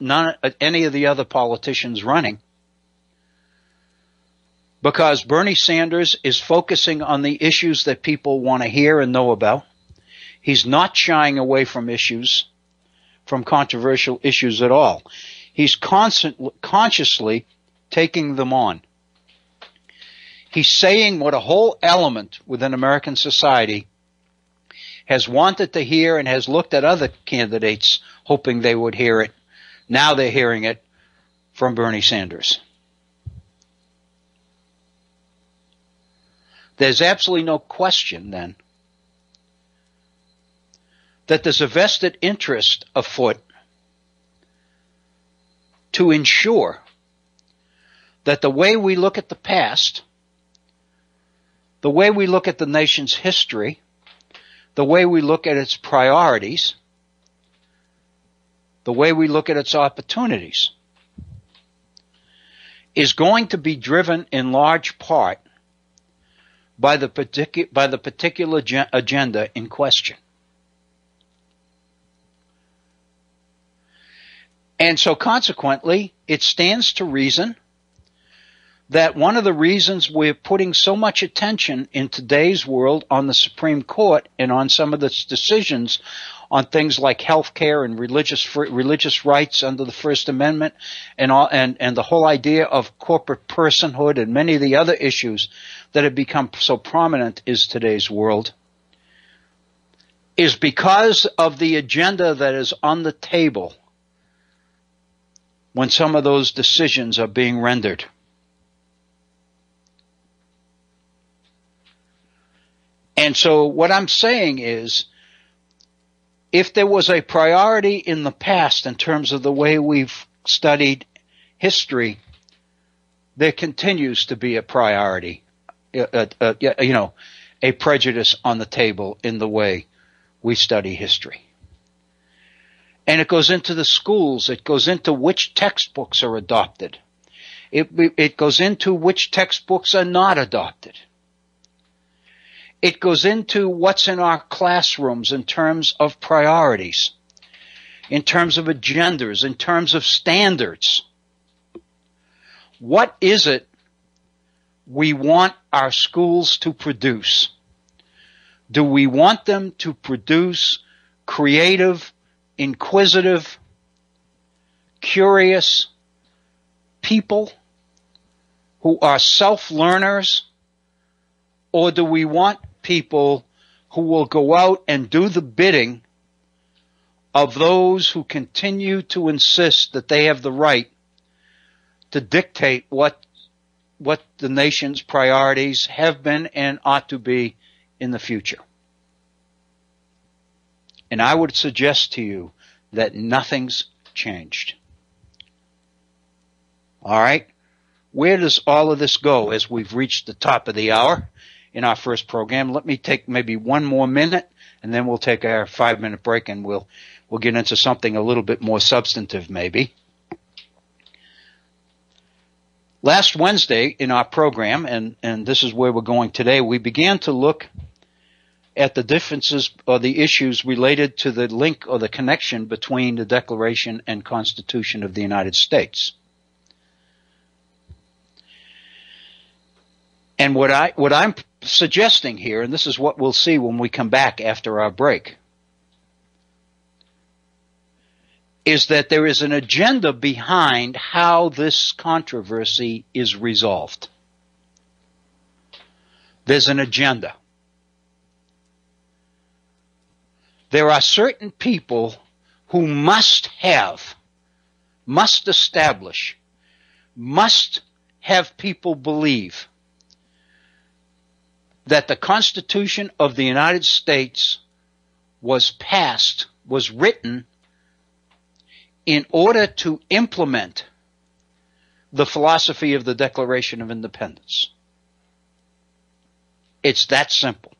any of the other politicians running, because Bernie Sanders is focusing on the issues that people want to hear and know about. He's not shying away from issues, from controversial issues at all. He's consciously taking them on. He's saying what a whole element within American society has wanted to hear and has looked at other candidates hoping they would hear it. Now they're hearing it from Bernie Sanders. There's absolutely no question then that there's a vested interest afoot to ensure that the way we look at the past, the way we look at the nation's history, the way we look at its priorities, the way we look at its opportunities, is going to be driven in large part by the particular agenda in question. And so consequently, it stands to reason that one of the reasons we're putting so much attention in today's world on the Supreme Court and on some of its decisions on things like health care and religious rights under the First Amendment and the whole idea of corporate personhood and many of the other issues that have become so prominent in today's world, is because of the agenda that is on the table when some of those decisions are being rendered. And so what I'm saying is, if there was a priority in the past in terms of the way we've studied history, there continues to be a priority, a prejudice on the table in the way we study history. And it goes into the schools. It goes into which textbooks are adopted. It goes into which textbooks are not adopted. It goes into what's in our classrooms in terms of priorities, in terms of agendas, in terms of standards. What is it we want our schools to produce? Do we want them to produce creative, inquisitive, curious people who are self-learners? Or do we want people who will go out and do the bidding of those who continue to insist that they have the right to dictate what the nation's priorities have been and ought to be in the future? And I would suggest to you that nothing's changed. All right? Where does all of this go as we've reached the top of the hour in our first program? Let me take maybe one more minute, and then we'll take our 5-minute break, and we'll get into something a little bit more substantive maybe. Last Wednesday in our program, and this is where we're going today, we began to look at the differences or the issues related to the link or the connection between the Declaration and Constitution of the United States. And what I'm suggesting here, and this is what we'll see when we come back after our break, is that there is an agenda behind how this controversy is resolved. There's an agenda. There are certain people who must establish, must have people believe that the Constitution of the United States was written in order to implement the philosophy of the Declaration of Independence. It's that simple.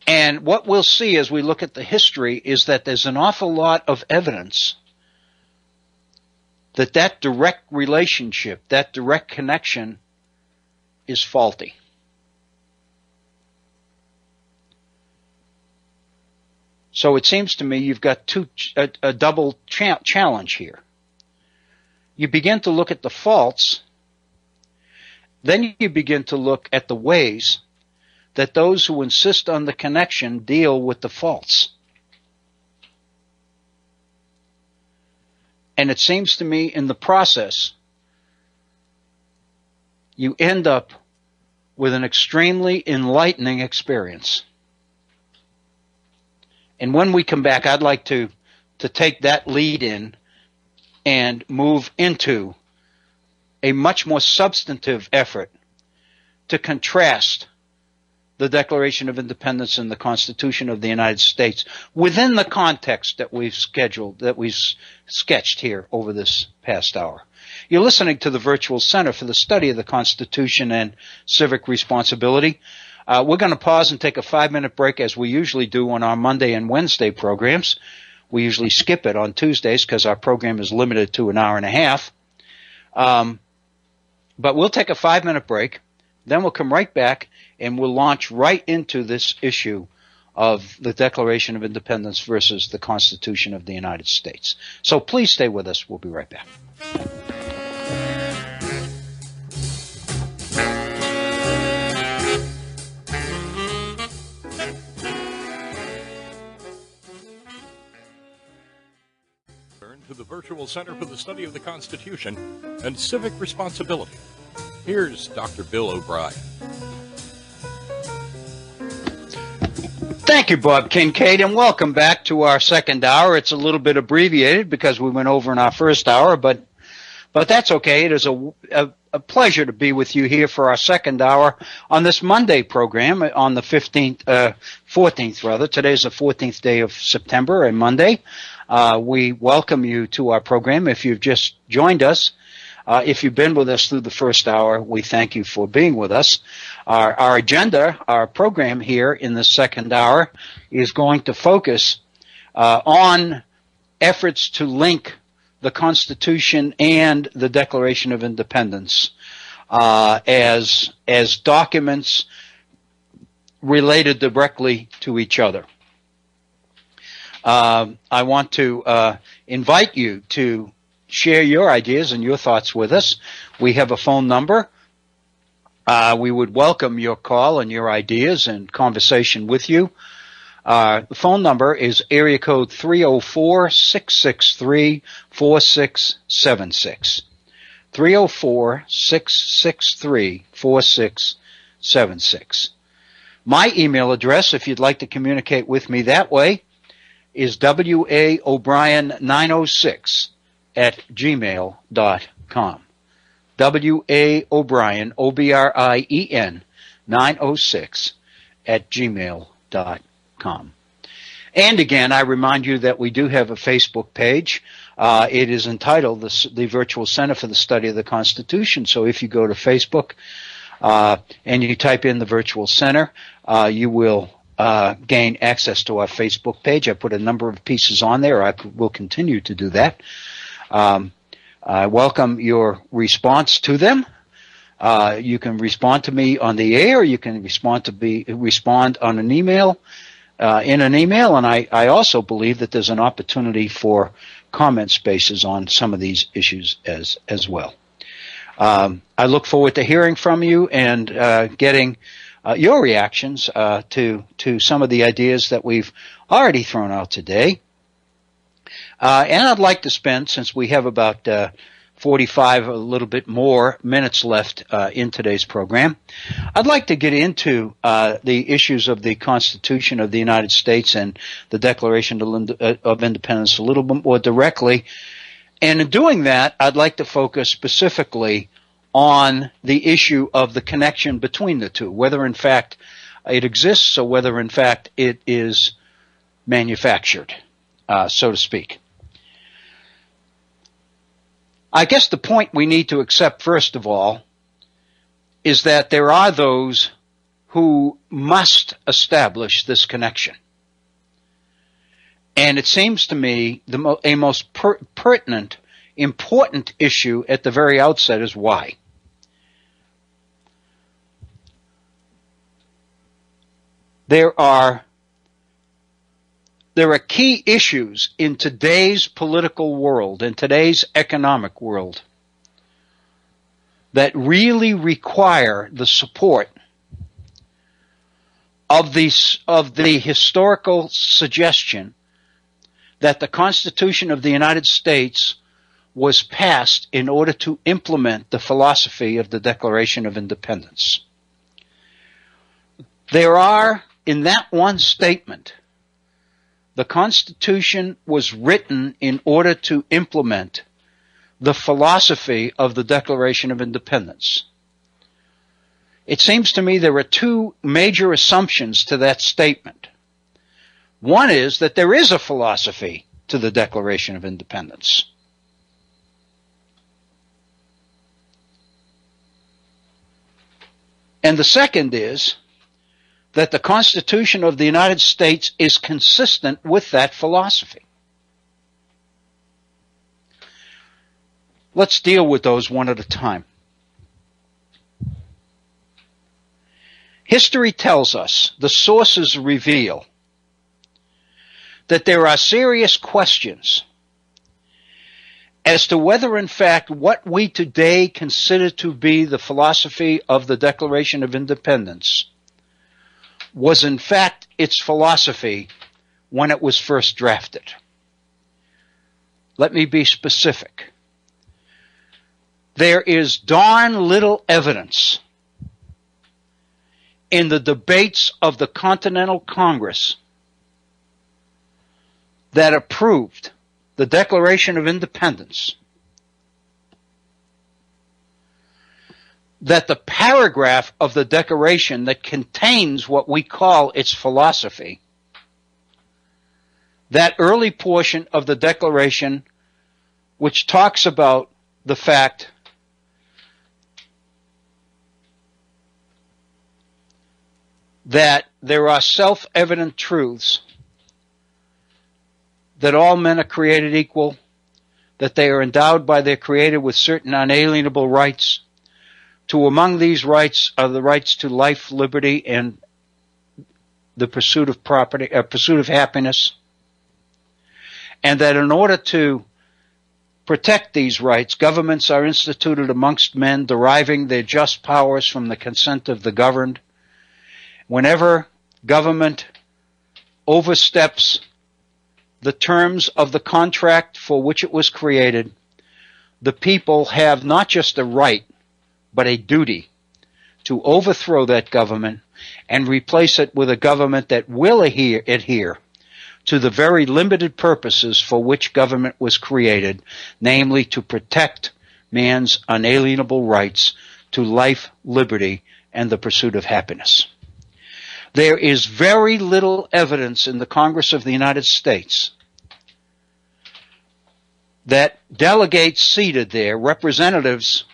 And what we'll see as we look at the history is that there's an awful lot of evidence that direct relationship, that direct connection is faulty. So it seems to me you've got a double challenge here. You begin to look at the faults, then you begin to look at the ways that those who insist on the connection deal with the faults. And it seems to me in the process, you end up with an extremely enlightening experience. And when we come back, I'd like to take that lead in and move into a much more substantive effort to contrast the Declaration of Independence and the Constitution of the United States within the context that we've sketched here over this past hour. You're listening to the Virtual Center for the Study of the Constitution and Civic Responsibility. We're going to pause and take a 5-minute break as we usually do on our Monday and Wednesday programs. We usually skip it on Tuesdays because our program is limited to an hour and a half. But we'll take a 5-minute break. Then we'll come right back and we'll launch right into this issue of the Declaration of Independence versus the Constitution of the United States. So please stay with us. We'll be right back. to the Virtual Center for the Study of the Constitution and Civic Responsibility. Here's Dr. Bill O'Brien. Thank you, Bob Kincaid, and welcome back to our second hour. It's a little bit abbreviated because we went over in our first hour, but that's okay. It is a pleasure to be with you here for our second hour on this Monday program on the 14th rather. Today's the 14th day of September, a Monday. We welcome you to our program. If you've just joined us, if you've been with us through the first hour, we thank you for being with us. Our agenda, our program here in the second hour is going to focus on efforts to link the Constitution and the Declaration of Independence as documents related directly to each other. I want to invite you to share your ideas and your thoughts with us. We have a phone number. We would welcome your call and your ideas and conversation with you. The phone number is area code 304-663-4676. 304-663-4676. My email address, if you'd like to communicate with me that way, is waobrien906 at gmail.com. W.A. O'Brien, O-B-R-I-E-N, 906 at gmail.com. And again, I remind you that we do have a Facebook page. It is entitled the Virtual Center for the Study of the Constitution. So if you go to Facebook and you type in the Virtual Center, you will gain access to our Facebook page. I put a number of pieces on there. I will continue to do that. I welcome your response to them. You can respond to me on the air. You can respond on an email, in an email, and I also believe that there's an opportunity for comment spaces on some of these issues as well. I look forward to hearing from you and getting your reactions to some of the ideas that we've already thrown out today. And I'd like to spend, since we have about 45, a little bit more minutes left in today's program, I'd like to get into the issues of the Constitution of the United States and the Declaration of Independence a little bit more directly. And in doing that, I'd like to focus specifically on the issue of the connection between the two, whether in fact it exists or whether in fact it is manufactured, so to speak. I guess the point we need to accept, first of all, is that there are those who must establish this connection. And it seems to me a most pertinent, important issue at the very outset is why. There are key issues in today's political world, in today's economic world, that really require the support of the historical suggestion that the Constitution of the United States was passed in order to implement the philosophy of the Declaration of Independence. There are, in that one statement, the Constitution was written in order to implement the philosophy of the Declaration of Independence. It seems to me there are two major assumptions to that statement. One is that there is a philosophy to the Declaration of Independence. And the second is that the Constitution of the United States is consistent with that philosophy. Let's deal with those one at a time. History tells us, the sources reveal, that there are serious questions as to whether, in fact, what we today consider to be the philosophy of the Declaration of Independence was in fact its philosophy when it was first drafted. let me be specific. There is darn little evidence in the debates of the Continental Congress that approved the Declaration of Independence that the paragraph of the Declaration that contains what we call its philosophy, that early portion of the Declaration which talks about the fact that there are self-evident truths, that all men are created equal, that they are endowed by their Creator with certain unalienable rights. Among these rights are the rights to life, liberty, and the pursuit of pursuit of happiness. And that in order to protect these rights, governments are instituted amongst men, deriving their just powers from the consent of the governed. Whenever government oversteps the terms of the contract for which it was created, the people have not just a right, but a duty to overthrow that government and replace it with a government that will adhere to the very limited purposes for which government was created, namely to protect man's unalienable rights to life, liberty, and the pursuit of happiness. There is very little evidence in the Congress of the United States that delegates seated there, representatives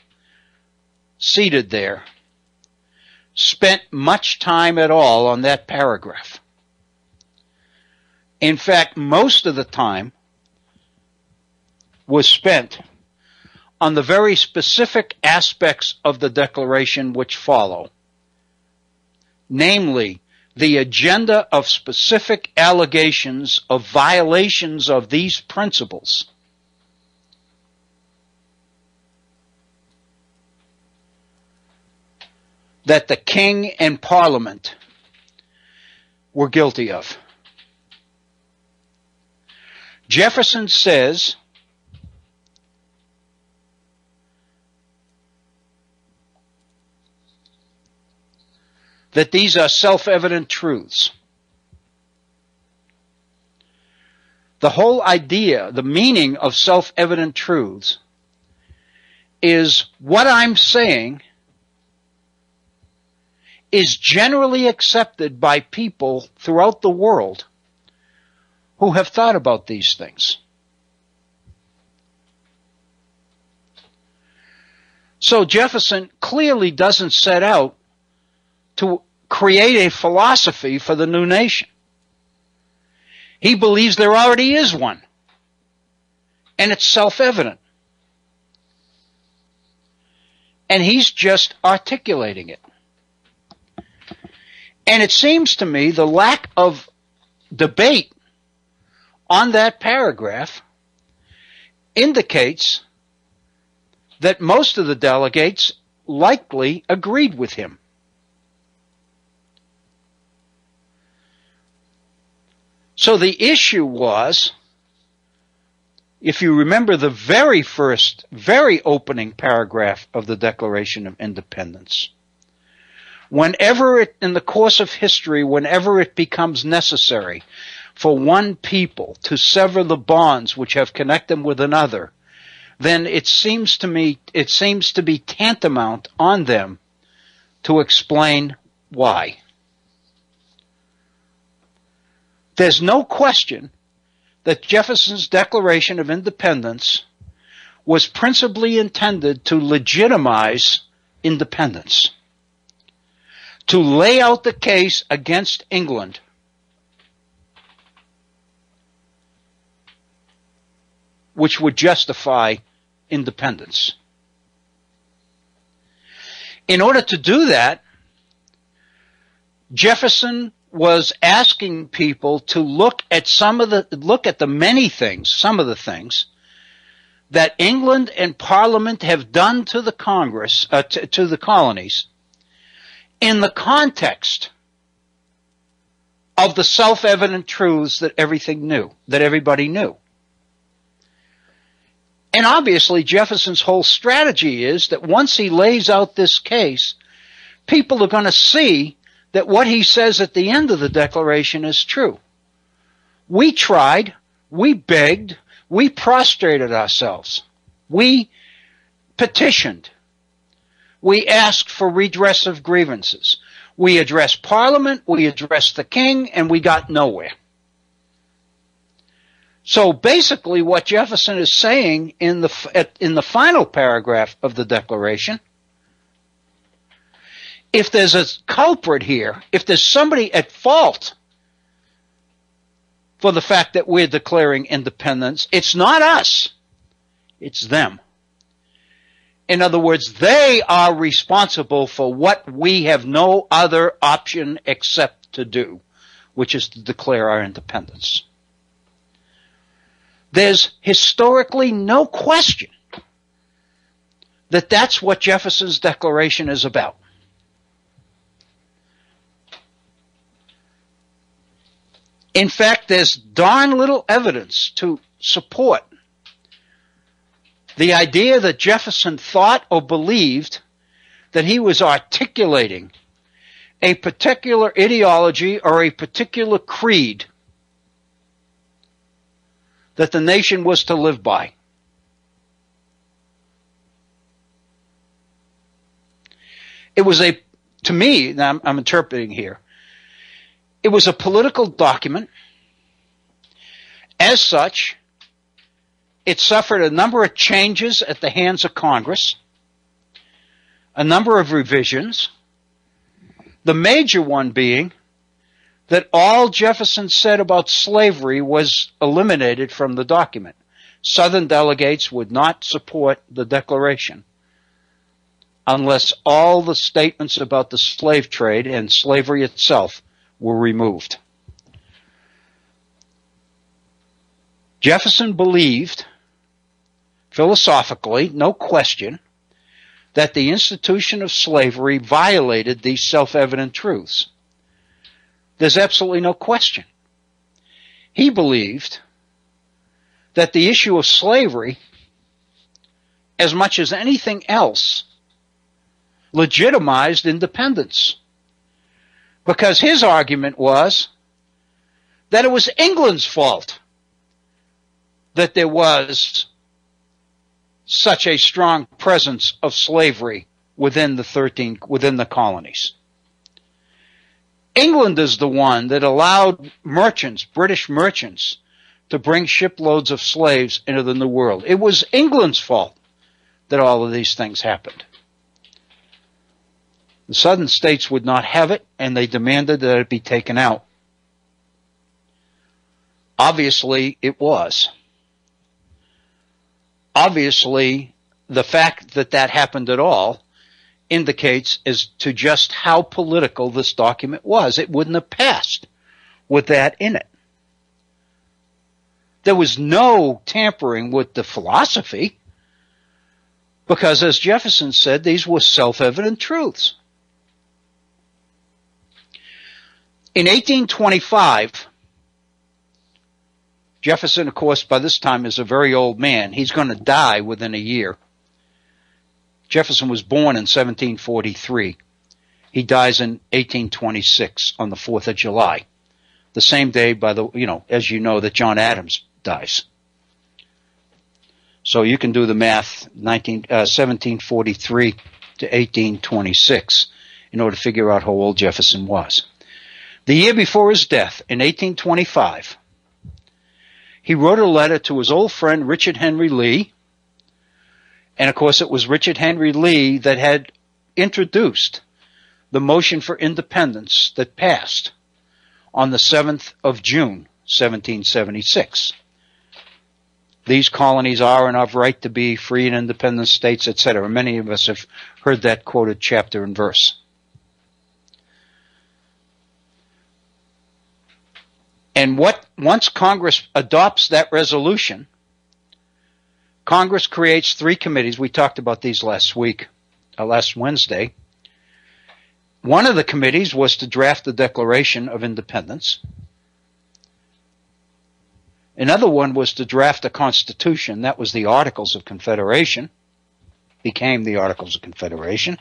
seated there, spent much time at all on that paragraph. In fact, most of the time was spent on the very specific aspects of the Declaration which follow, namely, the agenda of specific allegations of violations of these principles. That the king and parliament were guilty of. Jefferson says that these are self-evident truths. The whole idea, the meaning of self-evident truths is what I'm saying is generally accepted by people throughout the world who have thought about these things. So Jefferson clearly doesn't set out to create a philosophy for the new nation. He believes there already is one, and it's self-evident. And he's just articulating it. And it seems to me the lack of debate on that paragraph indicates that most of the delegates likely agreed with him. So the issue was, if you remember the very first, very opening paragraph of the Declaration of Independence, whenever it, in the course of history, whenever it becomes necessary for one people to sever the bonds which have connected them with another, then it seems to be tantamount on them to explain why. There's no question that Jefferson's Declaration of Independence was principally intended to legitimize independence, to lay out the case against England which would justify independence. In order to do that, Jefferson was asking people to look at some of the things that England and Parliament have done to the Congress, to the colonies, in the context of the self-evident truths that everybody knew. And obviously Jefferson's whole strategy is that once he lays out this case, people are going to see that what he says at the end of the Declaration is true. We tried, we begged, we prostrated ourselves, we petitioned, we asked for redress of grievances, we addressed Parliament, we addressed the king, and we got nowhere. So basically what Jefferson is saying in the final paragraph of the Declaration, if there's a culprit here, if there's somebody at fault for the fact that we're declaring independence, it's not us, it's them. In other words, they are responsible for what we have no other option except to do, which is to declare our independence. There's historically no question that that's what Jefferson's Declaration is about. In fact, there's darn little evidence to support the idea that Jefferson thought or believed that he was articulating a particular ideology or a particular creed that the nation was to live by. It was to me, now I'm interpreting here, it was a political document. As such, it suffered a number of changes at the hands of Congress, a number of revisions, the major one being that all Jefferson said about slavery was eliminated from the document. Southern delegates would not support the Declaration unless all the statements about the slave trade and slavery itself were removed. Jefferson believed, philosophically, no question, that the institution of slavery violated these self-evident truths. There's absolutely no question. He believed that the issue of slavery, as much as anything else, legitimized independence. Because his argument was that it was England's fault that there was such a strong presence of slavery within the colonies. England is the one that allowed merchants, British merchants, to bring shiploads of slaves into the New World. It was England's fault that all of these things happened. The southern states would not have it, and they demanded that it be taken out. Obviously, it was. Obviously, the fact that that happened at all indicates as to just how political this document was. It wouldn't have passed with that in it. There was no tampering with the philosophy because, as Jefferson said, these were self-evident truths. In 1825, Jefferson, of course, by this time is a very old man. He's going to die within a year. Jefferson was born in 1743. He dies in 1826 on the 4th of July, the same day as you know, that John Adams dies. So you can do the math, 1743 to 1826, in order to figure out how old Jefferson was. The year before his death, in 1825, he wrote a letter to his old friend Richard Henry Lee, and of course it was Richard Henry Lee that had introduced the motion for independence that passed on the 7th of June, 1776. These colonies are and of right to be free and independent states, etc. Many of us have heard that quoted chapter and verse. And once Congress adopts that resolution, Congress creates 3 committees. We talked about these last Wednesday. One of the committees was to draft the Declaration of Independence. Another one was to draft a constitution. That was the Articles of Confederation, became the Articles of Confederation.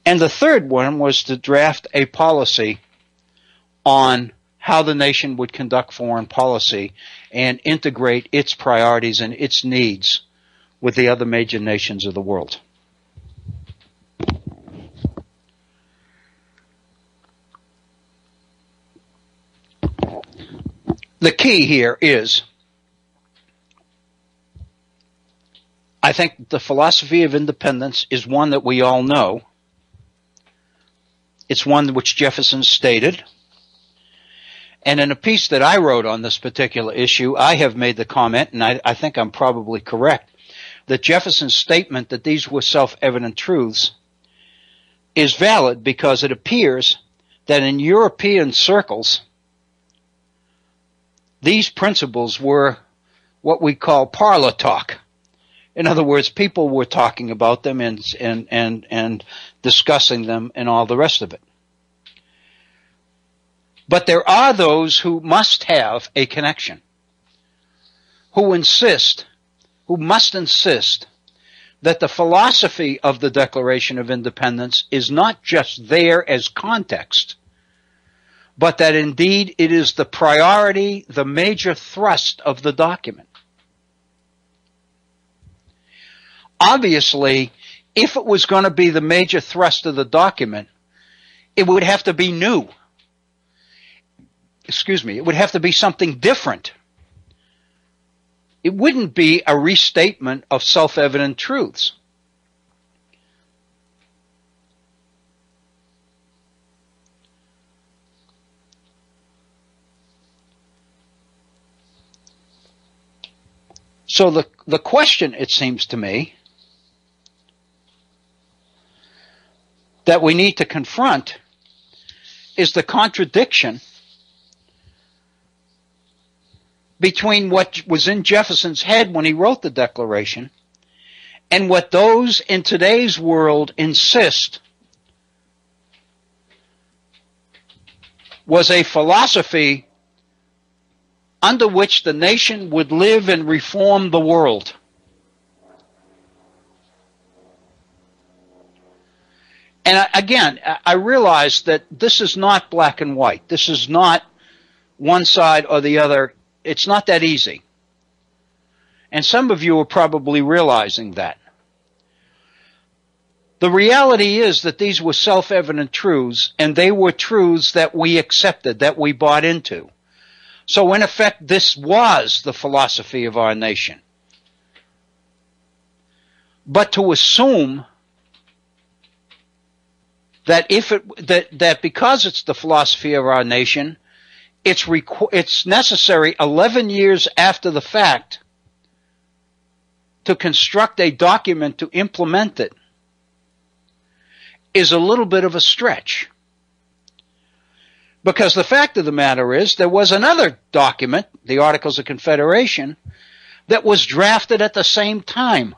And the third one was to draft a policy on how the nation would conduct foreign policy and integrate its priorities and its needs with the other major nations of the world. The key here is, I think the philosophy of independence is one that we all know. It's one which Jefferson stated. And in a piece that I wrote on this particular issue, I have made the comment, and I think I'm probably correct, that Jefferson's statement that these were self-evident truths is valid because it appears that in European circles, these principles were what we call parlor talk. In other words, people were talking about them and discussing them and all the rest of it. But there are those who must have a connection, who must insist that the philosophy of the Declaration of Independence is not just there as context, but that indeed it is the priority, the major thrust of the document. Obviously, if it was going to be the major thrust of the document, it would have to be new. It would have to be something different. It wouldn't be a restatement of self-evident truths. So the question, it seems to me, that we need to confront is the contradiction between what was in Jefferson's head when he wrote the Declaration and what those in today's world insist was a philosophy under which the nation would live and reform the world. And again, I realize that this is not black and white. This is not one side or the other. It's not that easy. And some of you are probably realizing that. The reality is that these were self-evident truths, and they were truths that we accepted, that we bought into. So in effect, this was the philosophy of our nation. But to assume that that because it's the philosophy of our nation, it's necessary 11 years after the fact to construct a document to implement it is a little bit of a stretch. Because the fact of the matter is there was another document, the Articles of Confederation, that was drafted at the same time.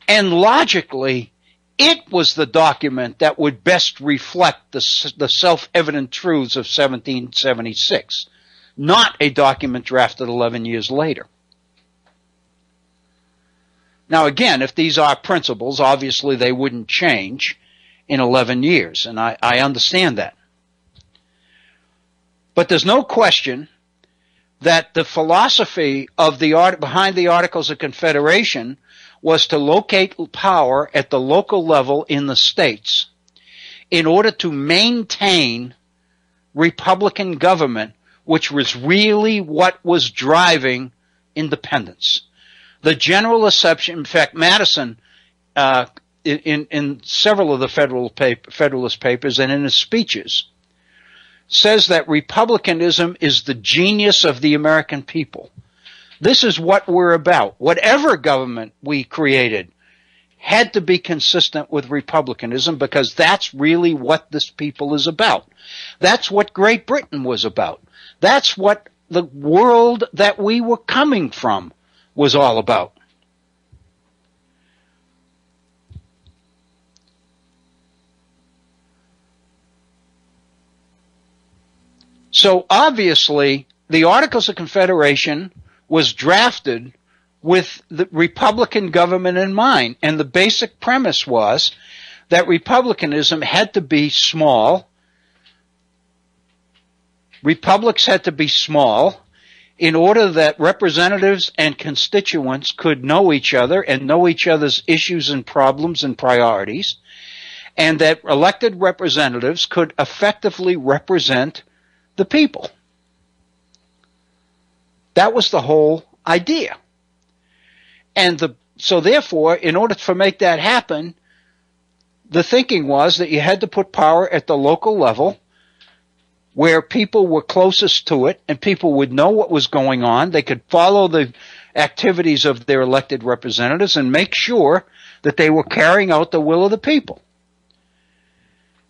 And logically, it was the document that would best reflect the self-evident truths of 1776, not a document drafted 11 years later. Now again, if these are principles, obviously they wouldn't change in 11 years, and I understand that. But there's no question that the philosophy of behind the Articles of Confederation was to locate power at the local level in the states in order to maintain Republican government, which was really what was driving independence. The general assumption, in fact, Madison, in several of the Federalist Papers and in his speeches, says that republicanism is the genius of the American people. This is what we're about. Whatever government we created had to be consistent with republicanism because that's really what this people is about. That's what Great Britain was about. That's what the world that we were coming from was all about. So obviously, the Articles of Confederation was drafted with the Republican government in mind, and the basic premise was that republicanism had to be small. Republics had to be small in order that representatives and constituents could know each other and know each other's issues and problems and priorities, and that elected representatives could effectively represent the people. That was the whole idea. And so therefore, in order to make that happen, the thinking was that you had to put power at the local level where people were closest to it and people would know what was going on. They could follow the activities of their elected representatives and make sure that they were carrying out the will of the people.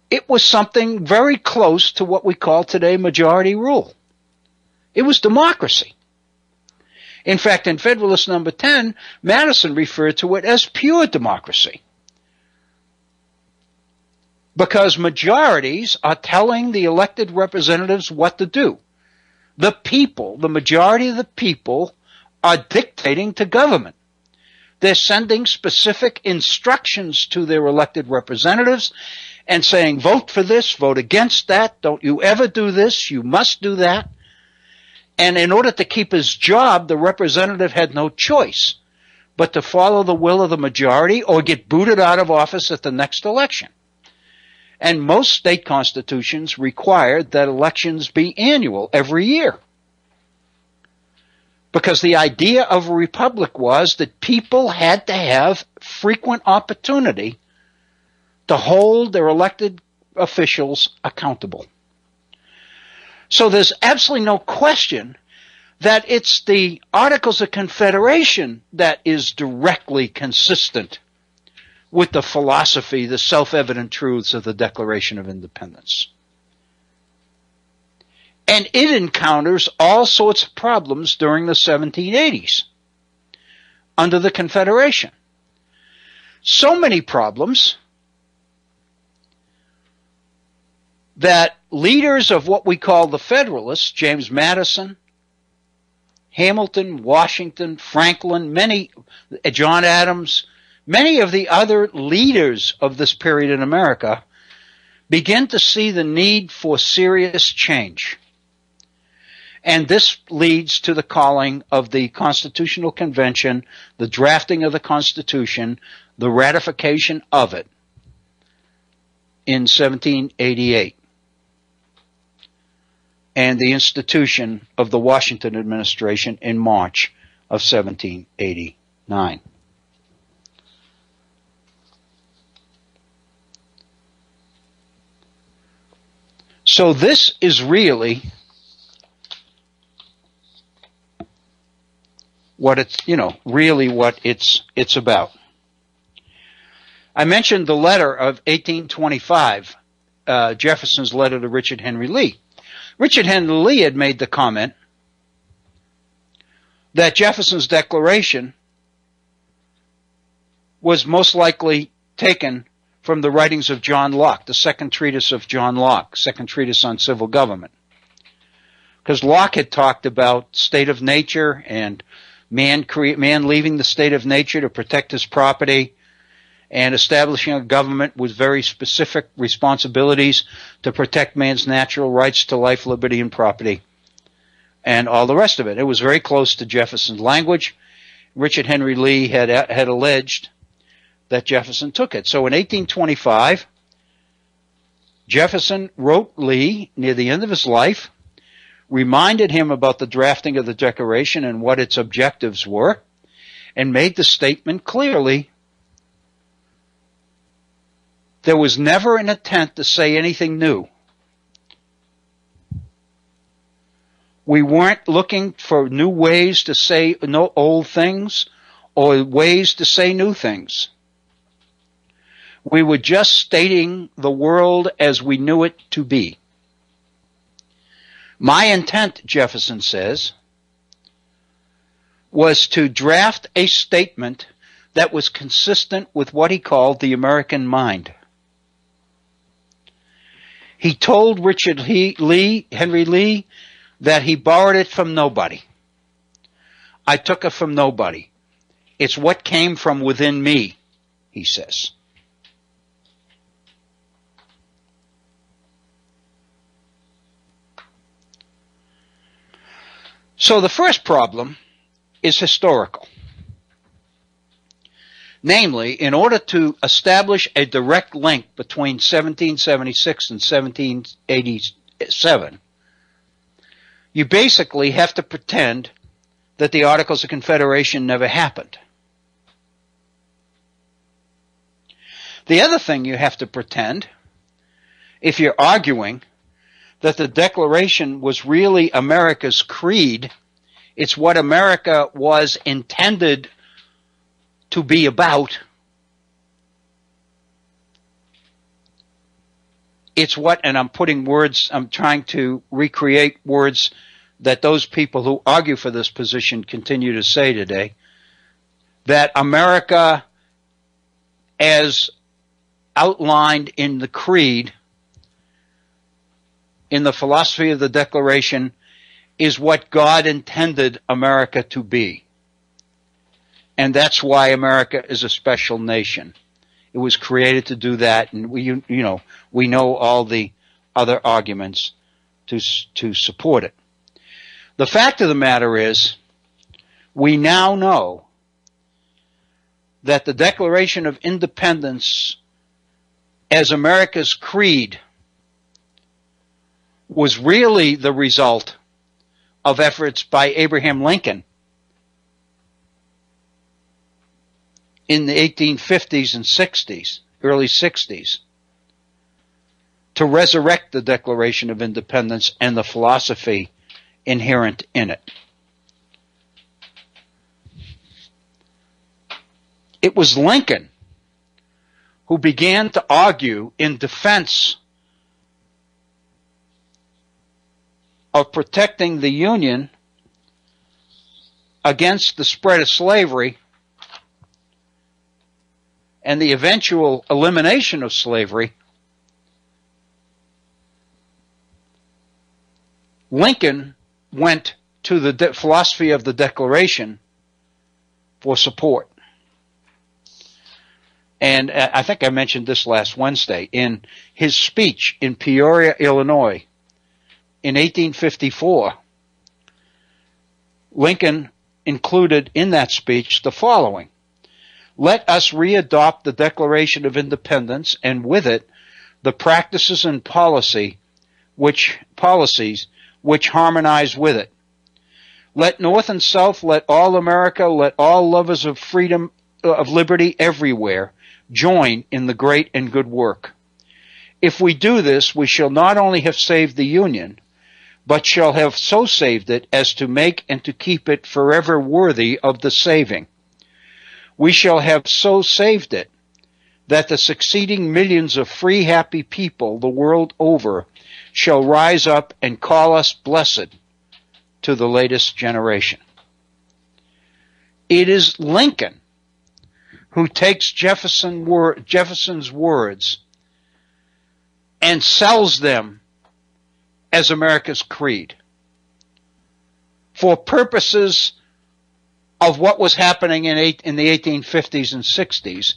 It was something very close to what we call today majority rule. It was democracy. In fact, in Federalist Number 10, Madison referred to it as pure democracy. Because majorities are telling the elected representatives what to do. The people, the majority of the people, are dictating to government. They're sending specific instructions to their elected representatives and saying, vote for this, vote against that, don't you ever do this, you must do that. And in order to keep his job, the representative had no choice but to follow the will of the majority or get booted out of office at the next election. And most state constitutions required that elections be annual every year. Because the idea of a republic was that people had to have frequent opportunity to hold their elected officials accountable. So there's absolutely no question that it's the Articles of Confederation that is directly consistent with the philosophy, the self-evident truths of the Declaration of Independence. And it encounters all sorts of problems during the 1780s under the Confederation. So many problems that leaders of what we call the Federalists, James Madison, Hamilton, Washington, Franklin, John Adams, many of the other leaders of this period in America begin to see the need for serious change. And this leads to the calling of the Constitutional Convention, the drafting of the Constitution, the ratification of it in 1788, and the institution of the Washington administration in March of 1789. So this is really what it's about. I mentioned the letter of 1825, Jefferson's letter to Richard Henry Lee. Richard Henry Lee had made the comment that Jefferson's declaration was most likely taken from the writings of John Locke, the second treatise of John Locke, second treatise on civil government. Because Locke had talked about state of nature and man leaving the state of nature to protect his property and establishing a government with very specific responsibilities to protect man's natural rights to life, liberty, and property, and all the rest of it. It was very close to Jefferson's language. Richard Henry Lee had alleged that Jefferson took it. So in 1825, Jefferson wrote Lee near the end of his life, reminded him about the drafting of the Declaration and what its objectives were, and made the statement clearly: there was never an attempt to say anything new. We weren't looking for new ways to say no old things or ways to say new things. We were just stating the world as we knew it to be. My intent, Jefferson says, was to draft a statement that was consistent with what he called the American mind. He told Henry Lee, that he borrowed it from nobody. I took it from nobody. It's what came from within me, he says. So the first problem is historical. Namely, in order to establish a direct link between 1776 and 1787, you basically have to pretend that the Articles of Confederation never happened. The other thing you have to pretend, if you're arguing that the Declaration was really America's creed, it's what America was intended to be about. It's what, and I'm trying to recreate words that those people who argue for this position continue to say today, that America, as outlined in the creed, in the philosophy of the Declaration, is what God intended America to be. And that's why America is a special nation. It was created to do that, and we know all the other arguments to support it. The fact of the matter is, we now know that the Declaration of Independence as America's creed was really the result of efforts by Abraham Lincoln in the 1850s and 60s, early 60s, to resurrect the Declaration of Independence and the philosophy inherent in it. It was Lincoln who began to argue in defense of protecting the Union against the spread of slavery and the eventual elimination of slavery. Lincoln went to the philosophy of the Declaration for support. And I think I mentioned this last Wednesday. In his speech in Peoria, Illinois, in 1854, Lincoln included in that speech the following: "Let us readopt the Declaration of Independence, and with it the practices and policies which harmonize with it. Let North and South, let all America, let all lovers of freedom, of liberty everywhere join in the great and good work. If we do this, we shall not only have saved the Union, but shall have so saved it as to make and to keep it forever worthy of the saving. We shall have so saved it that the succeeding millions of free, happy people the world over shall rise up and call us blessed to the latest generation." It is Lincoln who takes Jefferson's words and sells them as America's creed for purposes of what was happening in the 1850s and 60s,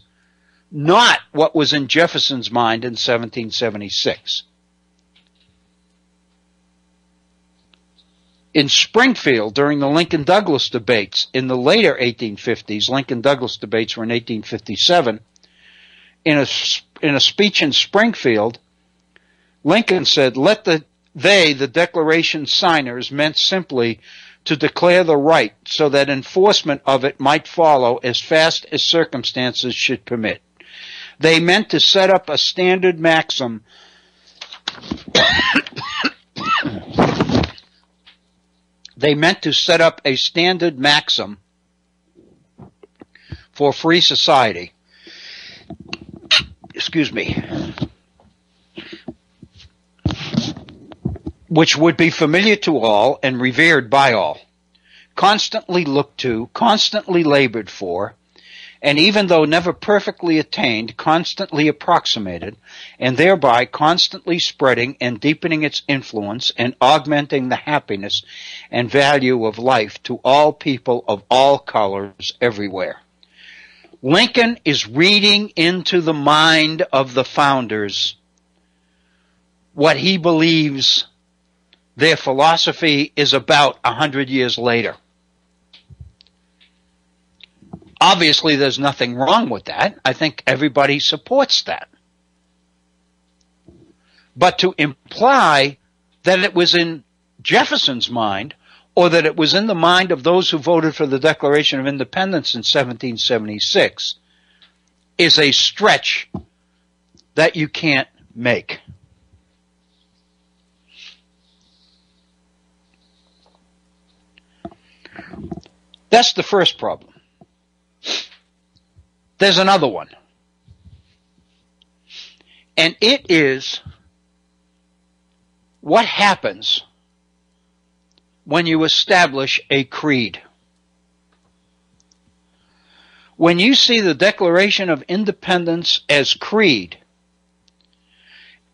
not what was in Jefferson's mind in 1776. In Springfield, during the Lincoln-Douglas debates in the later 1850s, Lincoln-Douglas debates were in 1857, in a speech in Springfield, Lincoln said, the Declaration signers, meant simply to declare the right so that enforcement of it might follow as fast as circumstances should permit. They meant to set up a standard maxim for free society. Which would be familiar to all and revered by all, constantly looked to, constantly labored for, and even though never perfectly attained, constantly approximated, and thereby constantly spreading and deepening its influence and augmenting the happiness and value of life to all people of all colors everywhere. Lincoln is reading into the mind of the founders what he believes their philosophy is about 100 years later. Obviously, there's nothing wrong with that. I think everybody supports that. But to imply that it was in Jefferson's mind, or that it was in the mind of those who voted for the Declaration of Independence in 1776, is a stretch that you can't make. That's the first problem. There's another one. And it is what happens when you establish a creed. When you see the Declaration of Independence as creed,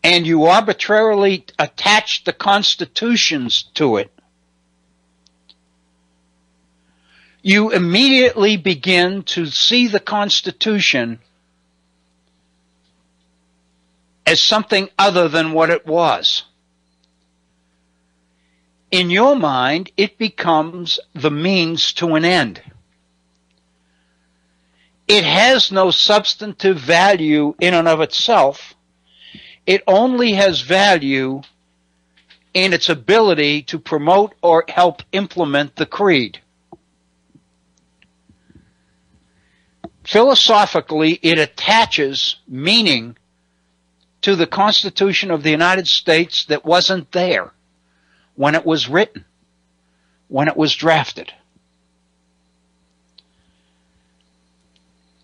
and you arbitrarily attach the constitutions to it, you immediately begin to see the Constitution as something other than what it was. In your mind, it becomes the means to an end. It has no substantive value in and of itself. It only has value in its ability to promote or help implement the creed. Philosophically, it attaches meaning to the Constitution of the United States that wasn't there when it was written, when it was drafted.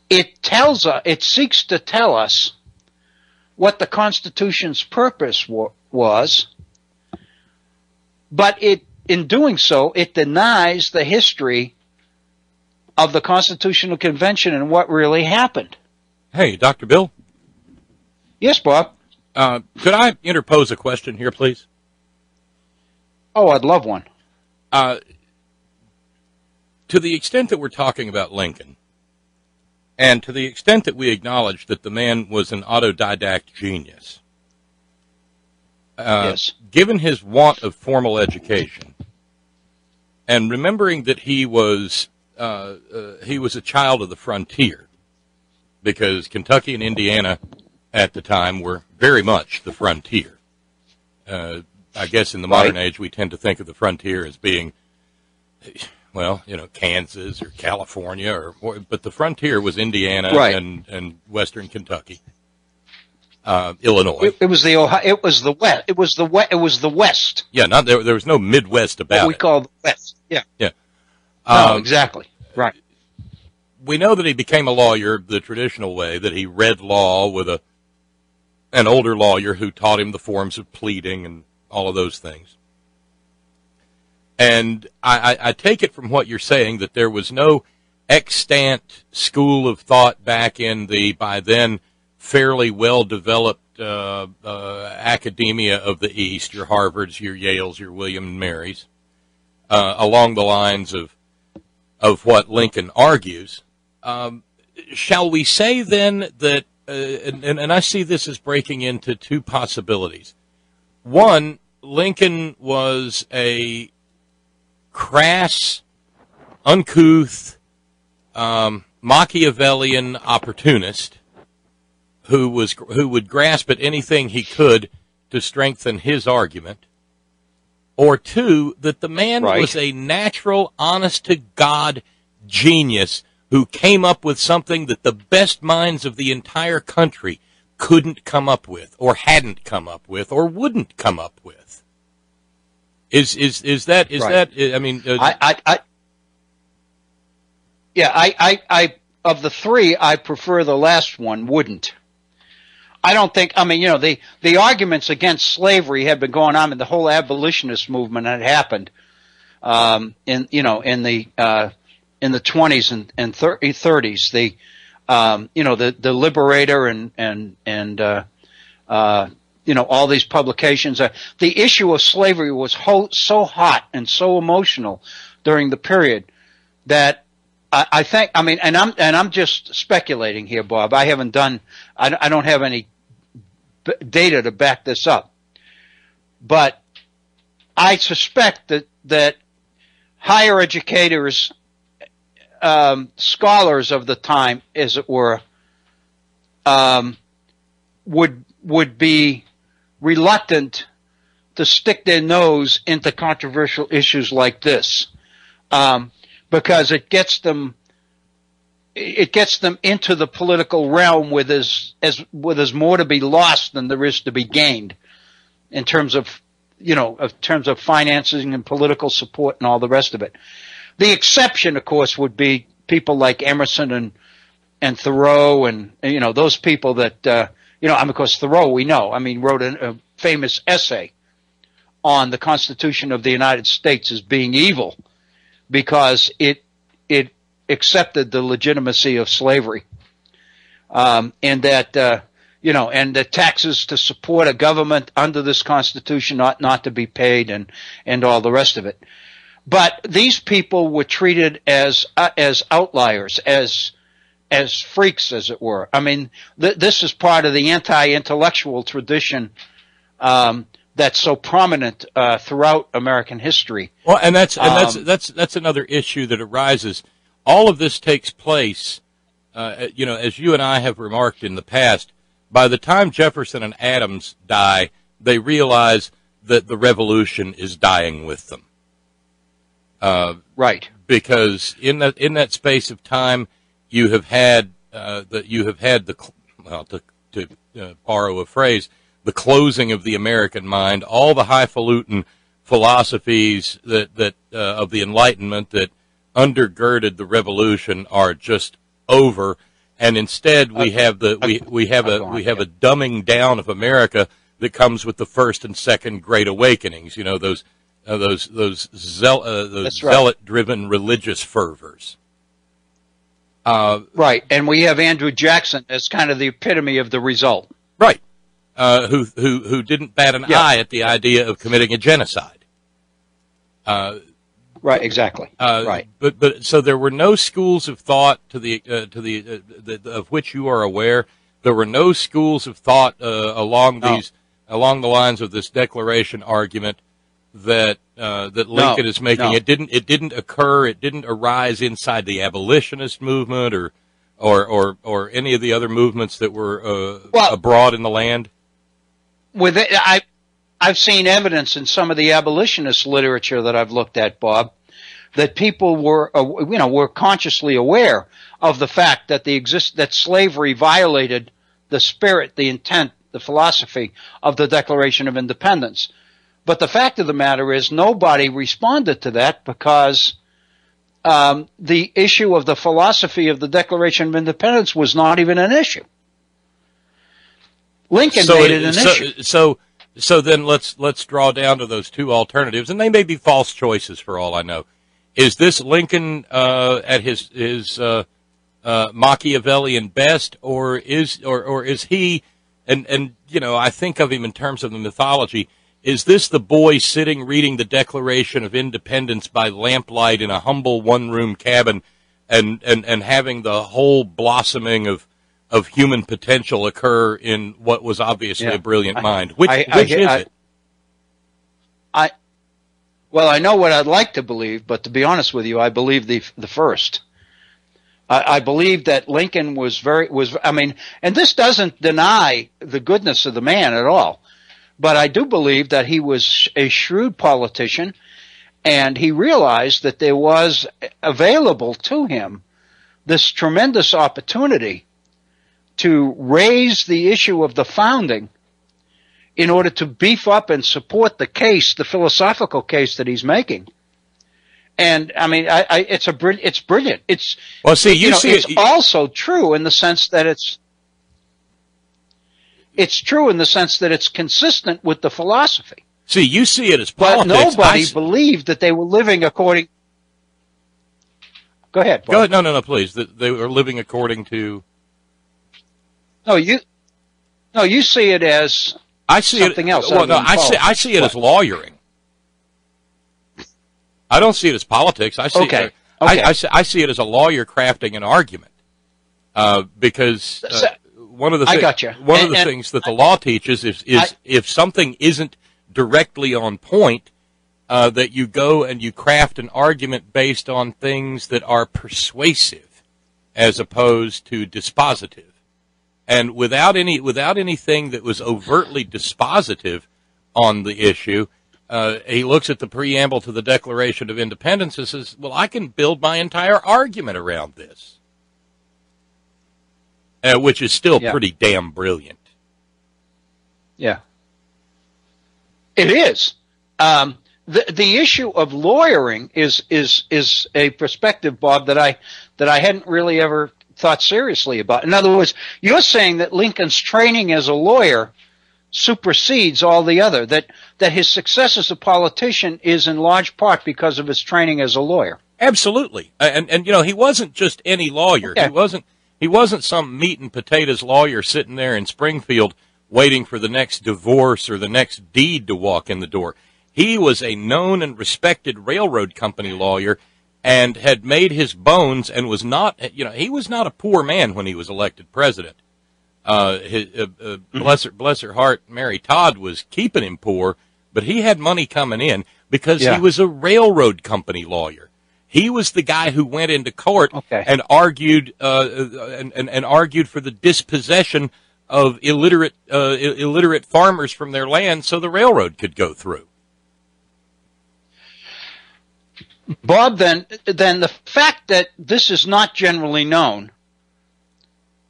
It seeks to tell us what the Constitution's purpose was, but in doing so, it denies the history of the Constitutional Convention and what really happened. Hey, Dr. Bill? Yes, Bob? Could I interpose a question here, please? Oh, I'd love one. To the extent that we're talking about Lincoln, and to the extent that we acknowledge that the man was an autodidact genius, yes. Given his want of formal education, and remembering that he was a child of the frontier, because Kentucky and Indiana at the time were very much the frontier. I guess in the modern age we tend to think of the frontier as being, well, Kansas or California, but the frontier was Indiana and western Kentucky, Illinois. It was the Ohio. It was the West. It was the West. Yeah, there was no Midwest about what we call the West. Yeah. Yeah. No, exactly. Right. We know that he became a lawyer the traditional way, that he read law with an older lawyer who taught him the forms of pleading and all of those things. And I take it from what you're saying that there was no extant school of thought back in the, by then, fairly well-developed academia of the East, your Harvards, your Yales, your William and Marys, along the lines of what Lincoln argues. Shall we say then that, and I see this as breaking into two possibilities. One, Lincoln was a crass, uncouth, Machiavellian opportunist who would grasp at anything he could to strengthen his argument. Or two, that the man was a natural, honest-to-God genius who came up with something that the best minds of the entire country couldn't come up with, or hadn't come up with, or wouldn't come up with. Is that I mean, I of the three, I prefer the last one. Wouldn't. I don't think. I mean, the arguments against slavery had been going on, and the whole abolitionist movement had happened in the in the 20s and 30s. The Liberator and all these publications. The issue of slavery was so hot and so emotional during the period that I think. I mean, and I'm just speculating here, Bob. I don't have any data to back this up, but I suspect that higher educators, scholars of the time, as it were, would be reluctant to stick their nose into controversial issues like this, because it gets them into the political realm where there's more to be lost than there is to be gained, in terms of financing and political support and all the rest of it. The exception, of course, would be people like Emerson and Thoreau and those people that of course Thoreau wrote a famous essay on the Constitution of the United States as being evil because it accepted the legitimacy of slavery, and that and the taxes to support a government under this Constitution ought not to be paid, and all the rest of it. But these people were treated as outliers, as freaks, as it were. I mean, this is part of the anti-intellectual tradition that's so prominent throughout American history. Well, and that's another issue that arises. All of this takes place, as you and I have remarked in the past. By the time Jefferson and Adams die, they realize that the revolution is dying with them. Right. Because in that space of time, you have had to borrow a phrase, the closing of the American mind. All the highfalutin philosophies that of the Enlightenment that undergirded the revolution are just over. And instead, we have a dumbing down of America that comes with the first and second Great Awakenings. Those zealot-driven religious fervors. Right, and we have Andrew Jackson as kind of the epitome of the result. Right, who didn't bat an eye at the idea of committing a genocide. Right, exactly. Right, but so there were no schools of thought of which you are aware. There were no schools of thought along the lines of this Declaration argument that Lincoln is making. It didn't occur. It didn't arise inside the abolitionist movement or any of the other movements that were abroad in the land. I've seen evidence in some of the abolitionist literature that I've looked at, Bob, that people were consciously aware of the fact that that slavery violated the spirit, the intent, the philosophy of the Declaration of Independence. But the fact of the matter is nobody responded to that because the issue of the philosophy of the Declaration of Independence was not even an issue. Lincoln made it an issue. So then let's draw down to those two alternatives, and they may be false choices for all I know. Is this Lincoln at his Machiavellian best, or is he? And I think of him in terms of the mythology. Is this the boy sitting reading the Declaration of Independence by lamplight in a humble one-room cabin, and having the whole blossoming of human potential occur in what was obviously a brilliant mind? Which is it? Well, I know what I'd like to believe, but to be honest with you, I believe the first. I believe that Lincoln was and this doesn't deny the goodness of the man at all, but I do believe that he was a shrewd politician, and he realized that there was available to him this tremendous opportunity to raise the issue of the founding in order to beef up and support the case, the philosophical case that he's making. And I mean, it's brilliant. It's also true in the sense that it's true in the sense that it's consistent with the philosophy. See, you see it as politics. But nobody believed that they were living according. Go ahead, Bob. Go ahead. No, please. They were living according to. No, you see it as something else. Well, no, I see it as lawyering. I don't see it as politics. I see Okay. I see it as a lawyer crafting an argument. Because one of the things that the law teaches is if something isn't directly on point, that you go and you craft an argument based on things that are persuasive as opposed to dispositive. And without anything that was overtly dispositive on the issue, he looks at the preamble to the Declaration of Independence and says, well, I can build my entire argument around this. Which is still pretty damn brilliant. Yeah. It is. The issue of lawyering is a perspective, Bob, that I hadn't really ever thought seriously about. In other words, you're saying that Lincoln's training as a lawyer supersedes all the other, that his success as a politician is in large part because of his training as a lawyer. Absolutely. And you know, he wasn't just any lawyer. Okay. He wasn't some meat and potatoes lawyer sitting there in Springfield waiting for the next divorce or the next deed to walk in the door. He was a known and respected railroad company lawyer and had made his bones and was not, he was not a poor man when he was elected president. Bless her heart, Mary Todd was keeping him poor, but he had money coming in because he was a railroad company lawyer. He was the guy who went into court and argued and argued for the dispossession of illiterate farmers from their land so the railroad could go through. Bob, then the fact that this is not generally known,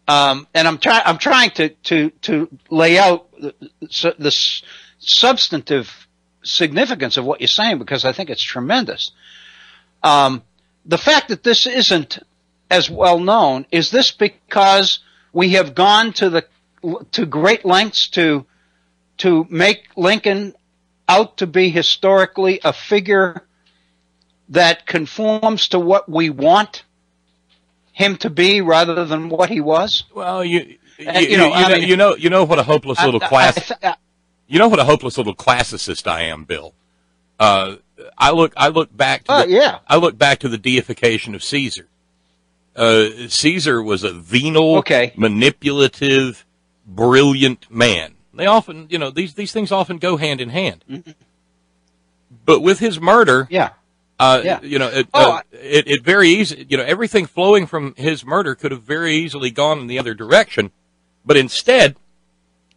and I'm trying to lay out the substantive significance of what you're saying because I think it's tremendous. The fact that this isn't as well known, is this because we have gone to great lengths to make Lincoln out to be historically a figure that conforms to what we want him to be rather than what he was? Well, you know what a hopeless little you know what a hopeless little classicist I am, Bill. I look back to the deification of Caesar. Caesar was a venal, manipulative, brilliant man. They often, these things often go hand in hand. Mm-hmm. But with his murder, it very easy, everything flowing from his murder could have very easily gone in the other direction. But instead,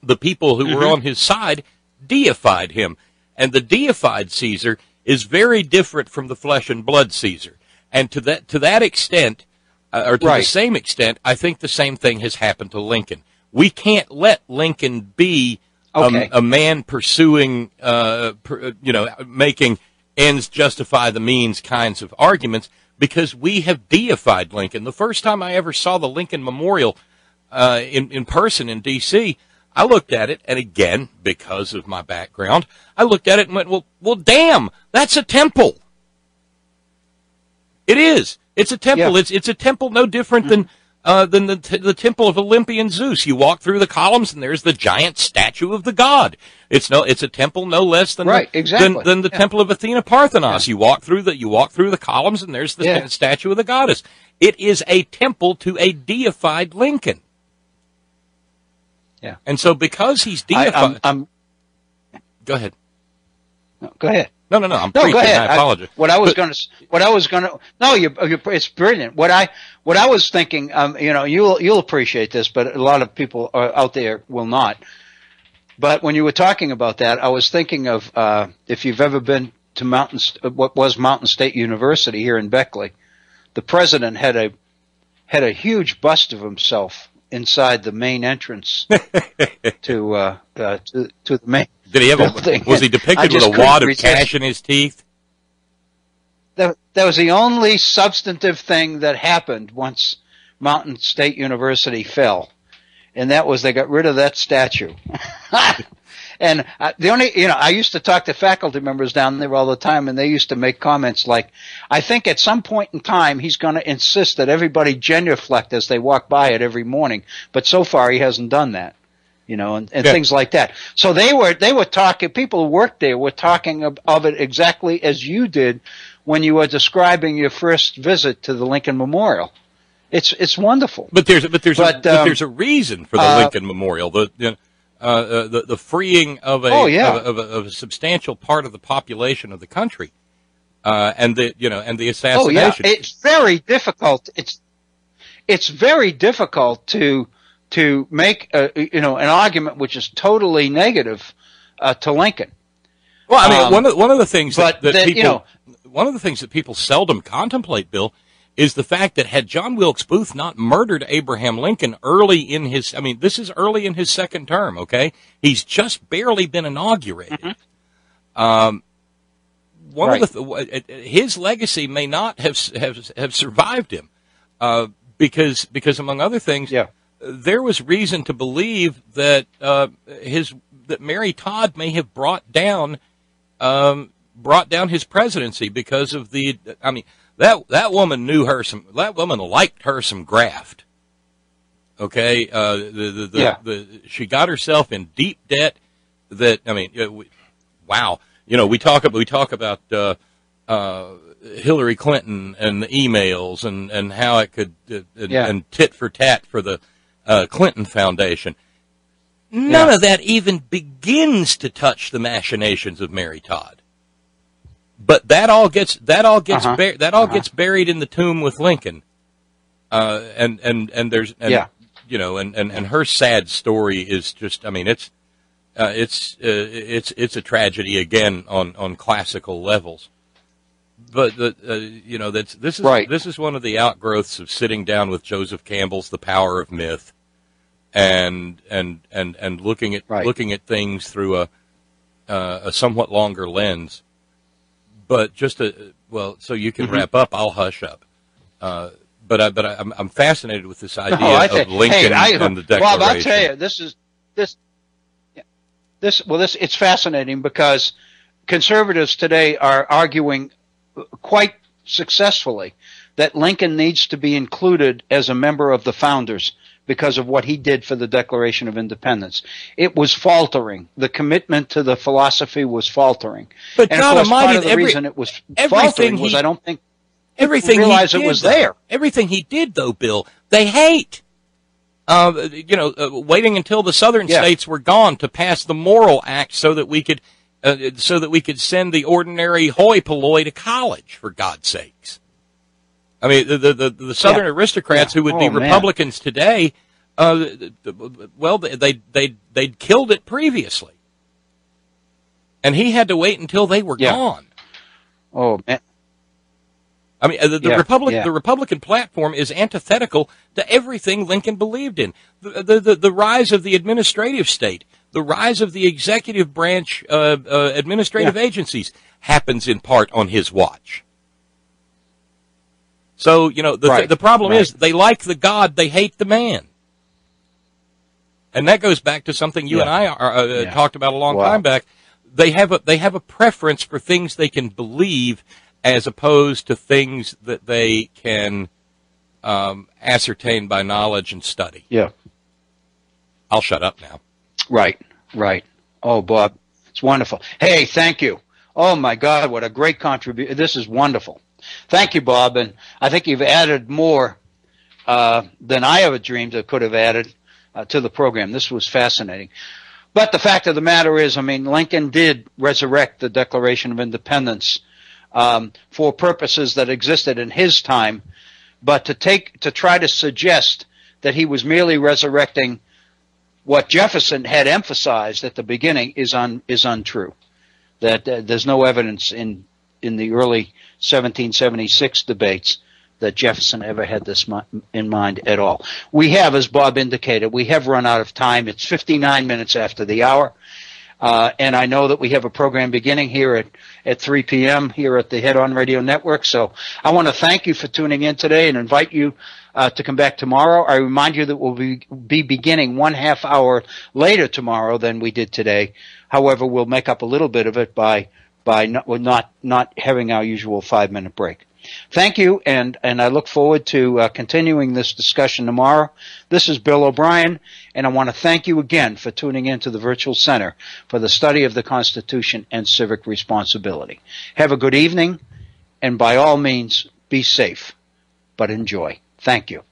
the people who were on his side deified him. And the deified Caesar is very different from the flesh and blood Caesar. And to that extent, or to the same extent, I think the same thing has happened to Lincoln. We can't let Lincoln be a man pursuing, making ends justify the means kinds of arguments because we have deified Lincoln. The first time I ever saw the Lincoln Memorial in person in D.C., I looked at it, and again, because of my background, I looked at it and went, well, damn, that's a temple. It is. It's a temple. Yeah. It's a temple no different than the temple of Olympian Zeus. You walk through the columns, and there's the giant statue of the god. It's a temple no less than the temple of Athena Parthenos. Yeah. You walk through the columns, and there's the statue of the goddess. It is a temple to a deified Lincoln. Yeah. And so because he's deified... Go ahead. No, go ahead. No, I'm preaching. Go ahead. I apologize. It's brilliant. What I was thinking, you'll appreciate this, but a lot of people out there will not. But when you were talking about that, I was thinking of, if you've ever been to what was Mountain State University here in Beckley, the president had a huge bust of himself inside the main entrance to the main. Did he have was he depicted with a wad of cash in his teeth? That was the only substantive thing that happened once Mountain State University fell, and that was they got rid of that statue. And the only, I used to talk to faculty members down there all the time, and they used to make comments like, I think at some point in time he's going to insist that everybody genuflect as they walk by it every morning. But so far he hasn't done that, and things like that. So they were talking, people who worked there were talking of it exactly as you did when you were describing your first visit to the Lincoln Memorial. It's wonderful. But there's a reason for the Lincoln Memorial. The freeing of a substantial part of the population of the country, and the assassination. Oh yeah, it's very difficult. It's very difficult to make an argument which is totally negative to Lincoln. Well, I mean, one of the things one of the things that people seldom contemplate, Bill, is the fact that had John Wilkes Booth not murdered Abraham Lincoln early in his, this is early in his second term, okay? He's just barely been inaugurated. Mm-hmm. His legacy may not have survived him, because among other things, there was reason to believe that that Mary Todd may have brought down his presidency because of that woman that woman liked her some graft. Okay. She got herself in deep debt wow. We talk about, Hillary Clinton and the emails and how it could, and tit for tat for the, Clinton Foundation. None of that even begins to touch the machinations of Mary Todd. But that all gets buried in the tomb with Lincoln, and her sad story is just, it's a tragedy again on classical levels. But this is one of the outgrowths of sitting down with Joseph Campbell's The Power of Myth, and looking at things through a somewhat longer lens. But so you can wrap up, I'll hush up. But I'm fascinated with this idea of Lincoln and the Declaration. Bob, I'll tell you, it's fascinating because conservatives today are arguing quite successfully that Lincoln needs to be included as a member of the founders because of what he did for the Declaration of Independence. It was faltering. The commitment to the philosophy was faltering. But and God of course, Almighty, part of the reason it was faltering was I don't think everything realized it was there. Everything he did, though, Bill, they hate. Waiting until the southern states were gone to pass the Morrill Act so that we could send the ordinary hoi polloi to college, for God's sakes. The Southern aristocrats who would be Republicans today, they'd killed it previously, and he had to wait until they were gone. Oh man! The Republican platform is antithetical to everything Lincoln believed in. The rise of the administrative state, the rise of the executive branch, administrative agencies happens in part on his watch. So, the problem is they like the God, they hate the man. And that goes back to something you and I talked about a long time back. They have a preference for things they can believe as opposed to things that they can ascertain by knowledge and study. Yeah. I'll shut up now. Right. Oh, Bob, it's wonderful. Hey, thank you. Oh, my God, what a great contribution. This is wonderful. Thank you, Bob, and I think you've added more than I ever dreamed I could have added to the program. This was fascinating. But the fact of the matter is, Lincoln did resurrect the Declaration of Independence for purposes that existed in his time, but to try to suggest that he was merely resurrecting what Jefferson had emphasized at the beginning is untrue. That there's no evidence in the early 1776 debates that Jefferson ever had this in mind at all. We have, as Bob indicated, we have run out of time. It's 59 minutes after the hour. And I know that we have a program beginning here at 3 p.m. here at the Head On Radio Network. So I want to thank you for tuning in today and invite you to come back tomorrow. I remind you that we'll be beginning 1/2 hour later tomorrow than we did today. However, we'll make up a little bit of it by not having our usual 5-minute break. Thank you, and I look forward to continuing this discussion tomorrow. This is Bill O'Brien, and I want to thank you again for tuning in to the Virtual Center for the Study of the Constitution and Civic Responsibility. Have a good evening, and by all means, be safe, but enjoy. Thank you.